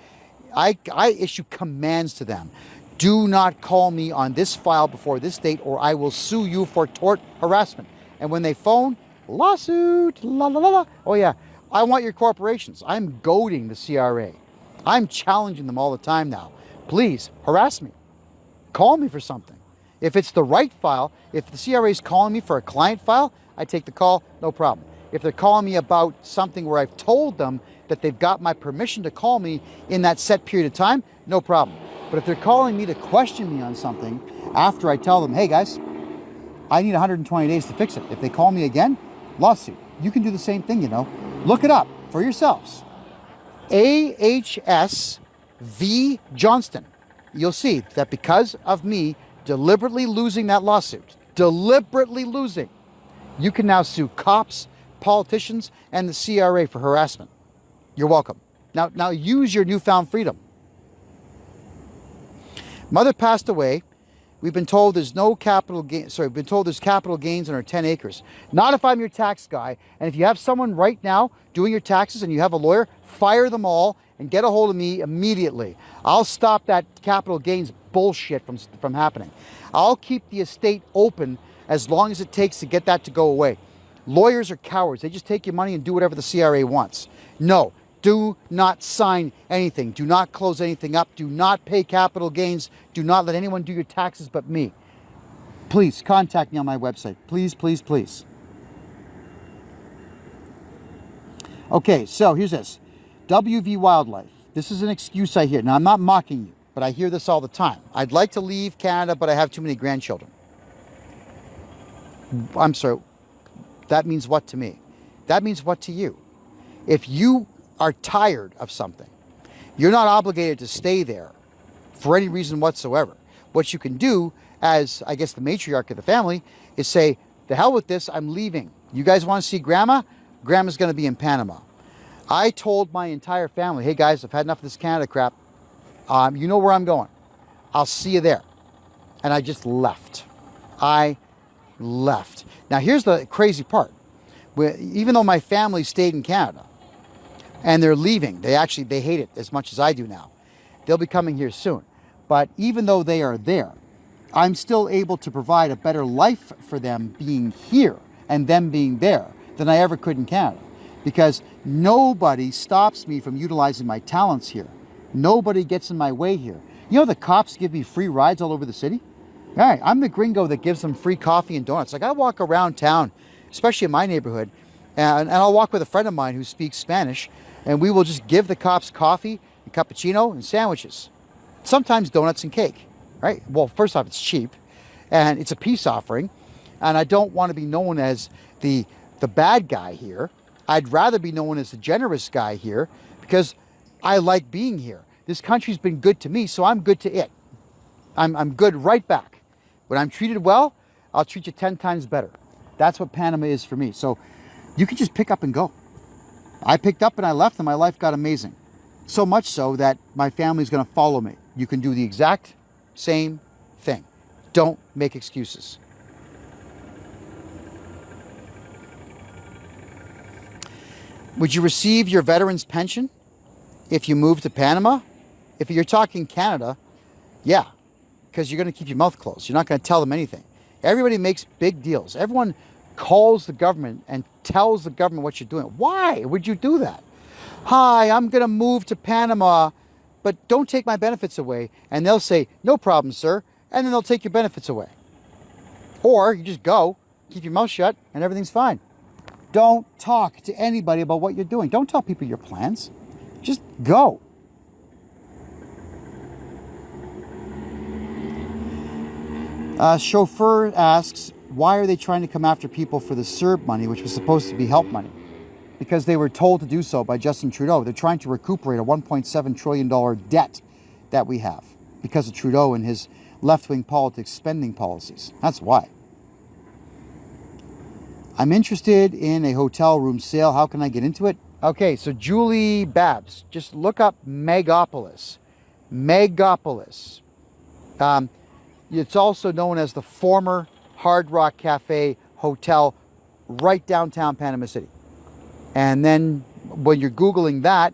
I issue commands to them. Do not call me on this file before this date, or I will sue you for tort harassment. And when they phone, lawsuit, la la la la. Oh yeah, I want your corporations. I'm goading the CRA. I'm challenging them all the time now. Please harass me. Call me for something. If it's the right file, if the CRA is calling me for a client file, I take the call, no problem. If they're calling me about something where I've told them that they've got my permission to call me in that set period of time, no problem. But if they're calling me to question me on something after I tell them, hey guys, I need 120 days to fix it. If they call me again, lawsuit. You can do the same thing, you know. Look it up for yourselves. AHS v. Johnston. You'll see that because of me deliberately losing that lawsuit, deliberately losing, you can now sue cops, politicians, and the CRA for harassment. You're welcome. Now use your newfound freedom. Mother passed away. We've been told there's no capital gain. Sorry, we've been told there's capital gains on our 10 acres. Not if I'm your tax guy. And if you have someone right now doing your taxes and you have a lawyer, fire them all and get a hold of me immediately. I'll stop that capital gains bullshit from happening. I'll keep the estate open as long as it takes to get that to go away. Lawyers are cowards. They just take your money and do whatever the CRA wants. No. Do not sign anything. Do not close anything up. Do not pay capital gains. Do not let anyone do your taxes but me. Please contact me on my website. Please, please, please. Okay, so here's this. WV Wildlife. This is an excuse I hear. Now, I'm not mocking you, but I hear this all the time. I'd like to leave Canada, but I have too many grandchildren. I'm sorry. That means what to me? That means what to you? If you are tired of something, you're not obligated to stay there for any reason whatsoever. What you can do as, I guess, the matriarch of the family is say, the hell with this, I'm leaving. You guys want to see grandma? Grandma's going to be in Panama. I told my entire family, hey guys, I've had enough of this Canada crap. You know where I'm going. I'll see you there. And I just left. I left. Now here's the crazy part. Even though my family stayed in Canada, and they're leaving. They hate it as much as I do now. They'll be coming here soon. But even though they are there, I'm still able to provide a better life for them being here and them being there than I ever could in Canada. Because nobody stops me from utilizing my talents here. Nobody gets in my way here. You know the cops give me free rides all over the city? All right, I'm the gringo that gives them free coffee and donuts. Like I walk around town, especially in my neighborhood, and I'll walk with a friend of mine who speaks Spanish, and we will just give the cops coffee, and cappuccino, and sandwiches. Sometimes donuts and cake, right? Well, first off, it's cheap, and it's a peace offering, and I don't want to be known as the bad guy here. I'd rather be known as the generous guy here because I like being here. This country's been good to me, so I'm good to it. I'm good right back. When I'm treated well, I'll treat you 10 times better. That's what Panama is for me. So you can just pick up and go. I picked up and I left and my life got amazing. So much so that my family's going to follow me. You can do the exact same thing. Don't make excuses. Would you receive your veteran's pension if you move to Panama? If you're talking Canada, yeah, because you're going to keep your mouth closed. You're not going to tell them anything. Everybody makes big deals. Everyone calls the government and tells the government what you're doing. Why would you do that? Hi, I'm going to move to Panama, but don't take my benefits away. And they'll say, no problem, sir. And then they'll take your benefits away. Or you just go, keep your mouth shut, and everything's fine. Don't talk to anybody about what you're doing. Don't tell people your plans. Just go. Chauffeur asks, why are they trying to come after people for the CERB money, which was supposed to be help money? Because they were told to do so by Justin Trudeau. They're trying to recuperate a $1.7 trillion debt that we have because of Trudeau and his left-wing politics spending policies. That's why. I'm interested in a hotel room sale. How can I get into it? Okay, so Julie Babs, just look up Megapolis. Megapolis. It's also known as the former Hard Rock Cafe Hotel right downtown Panama City. And then when you're Googling that,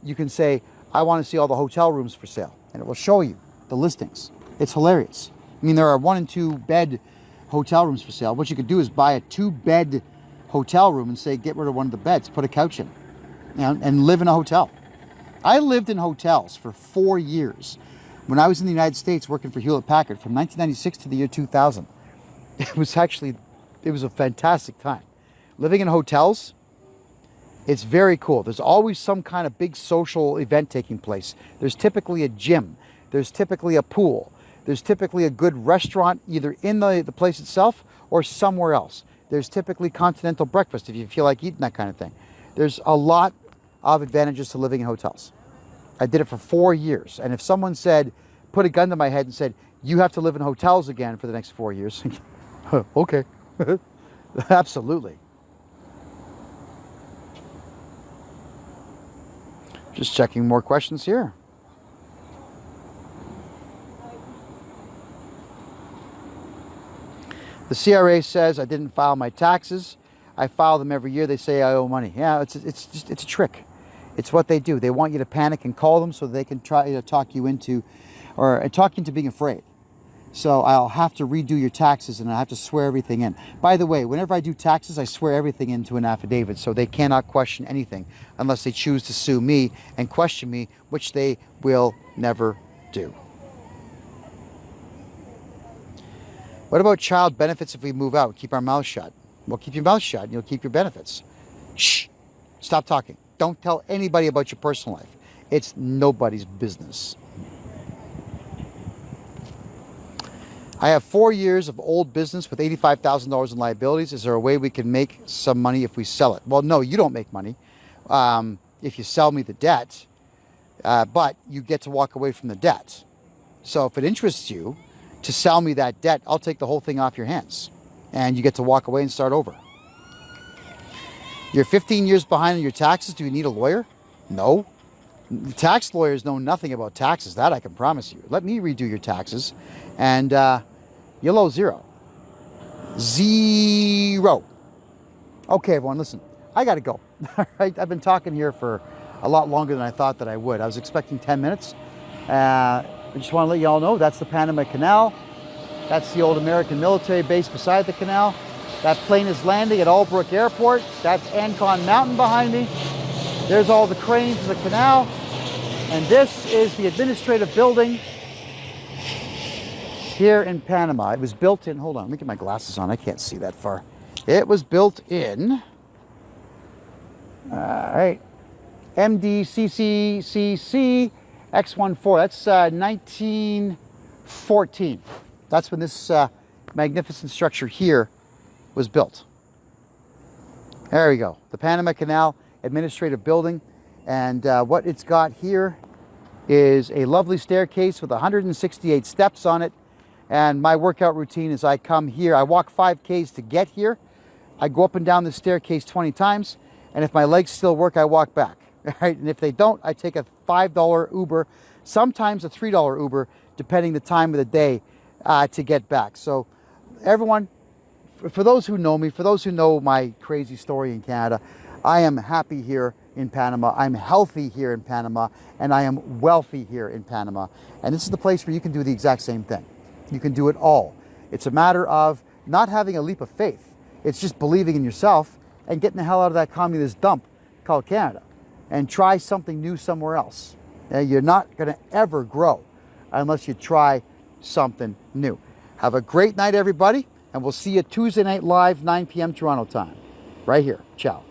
you can say, I want to see all the hotel rooms for sale. And it will show you the listings. It's hilarious. I mean, there are 1 and 2 bed hotel rooms for sale. What you could do is buy a 2-bed hotel room and say, get rid of one of the beds, put a couch in, and live in a hotel. I lived in hotels for 4 years When I was in the United States working for Hewlett Packard from 1996 to the year 2000, it was a fantastic time. Living in hotels, it's very cool. There's always some kind of big social event taking place. There's typically a gym. There's typically a pool. There's typically a good restaurant either in the place itself or somewhere else. There's typically continental breakfast if you feel like eating that kind of thing. There's a lot of advantages to living in hotels. I did it for 4 years. And if someone said, put a gun to my head and said, you have to live in hotels again for the next 4 years. Okay. Absolutely. Just checking more questions here. The CRA says I didn't file my taxes. I file them every year. They say I owe money. Yeah, it's a trick. It's what they do. They want you to panic and call them so they can try to talk you into being afraid. So I'll have to redo your taxes and I have to swear everything in. By the way, whenever I do taxes, I swear everything into an affidavit so they cannot question anything unless they choose to sue me and question me, which they will never do. What about child benefits if we move out? Keep our mouths shut. Well, keep your mouth shut and you'll keep your benefits. Shh. Stop talking. Don't tell anybody about your personal life. It's nobody's business. I have 4 years of old business with $85,000 in liabilities. Is there a way we can make some money if we sell it? Well, no, you don't make money if you sell me the debt, but you get to walk away from the debt. So if it interests you to sell me that debt, I'll take the whole thing off your hands and you get to walk away and start over. You're 15 years behind on your taxes. Do you need a lawyer? No. Tax lawyers know nothing about taxes. That I can promise you. Let me redo your taxes and you'll owe zero. Zero. Okay, everyone, listen. I got to go. All right? I've been talking here for a lot longer than I thought that I would. I was expecting 10 minutes. I just want to let you all know that's the Panama Canal. That's the old American military base beside the canal. That plane is landing at Albrook Airport. That's Ancon Mountain behind me. There's all the cranes in the canal. And this is the administrative building here in Panama. It was built in, hold on, let me get my glasses on. I can't see that far. It was built in, all right, MDCCCC X14. That's 1914. That's when this magnificent structure here was built. There we go. The Panama Canal administrative building. And what it's got here is a lovely staircase with 168 steps on it. And my workout routine is I come here, I walk 5Ks to get here. I go up and down the staircase 20 times. And if my legs still work, I walk back. All right? And if they don't, I take a $5 Uber, sometimes a $3 Uber, depending the time of the day to get back. So everyone, for those who know me, for those who know my crazy story in Canada, I am happy here in Panama. I'm healthy here in Panama, and I am wealthy here in Panama. And this is the place where you can do the exact same thing. You can do it all. It's a matter of not having a leap of faith. It's just believing in yourself and getting the hell out of that communist dump called Canada and try something new somewhere else. You're not going to ever grow unless you try something new. Have a great night, everybody, and we'll see you Tuesday night live, 9 p.m. Toronto time, right here. Ciao.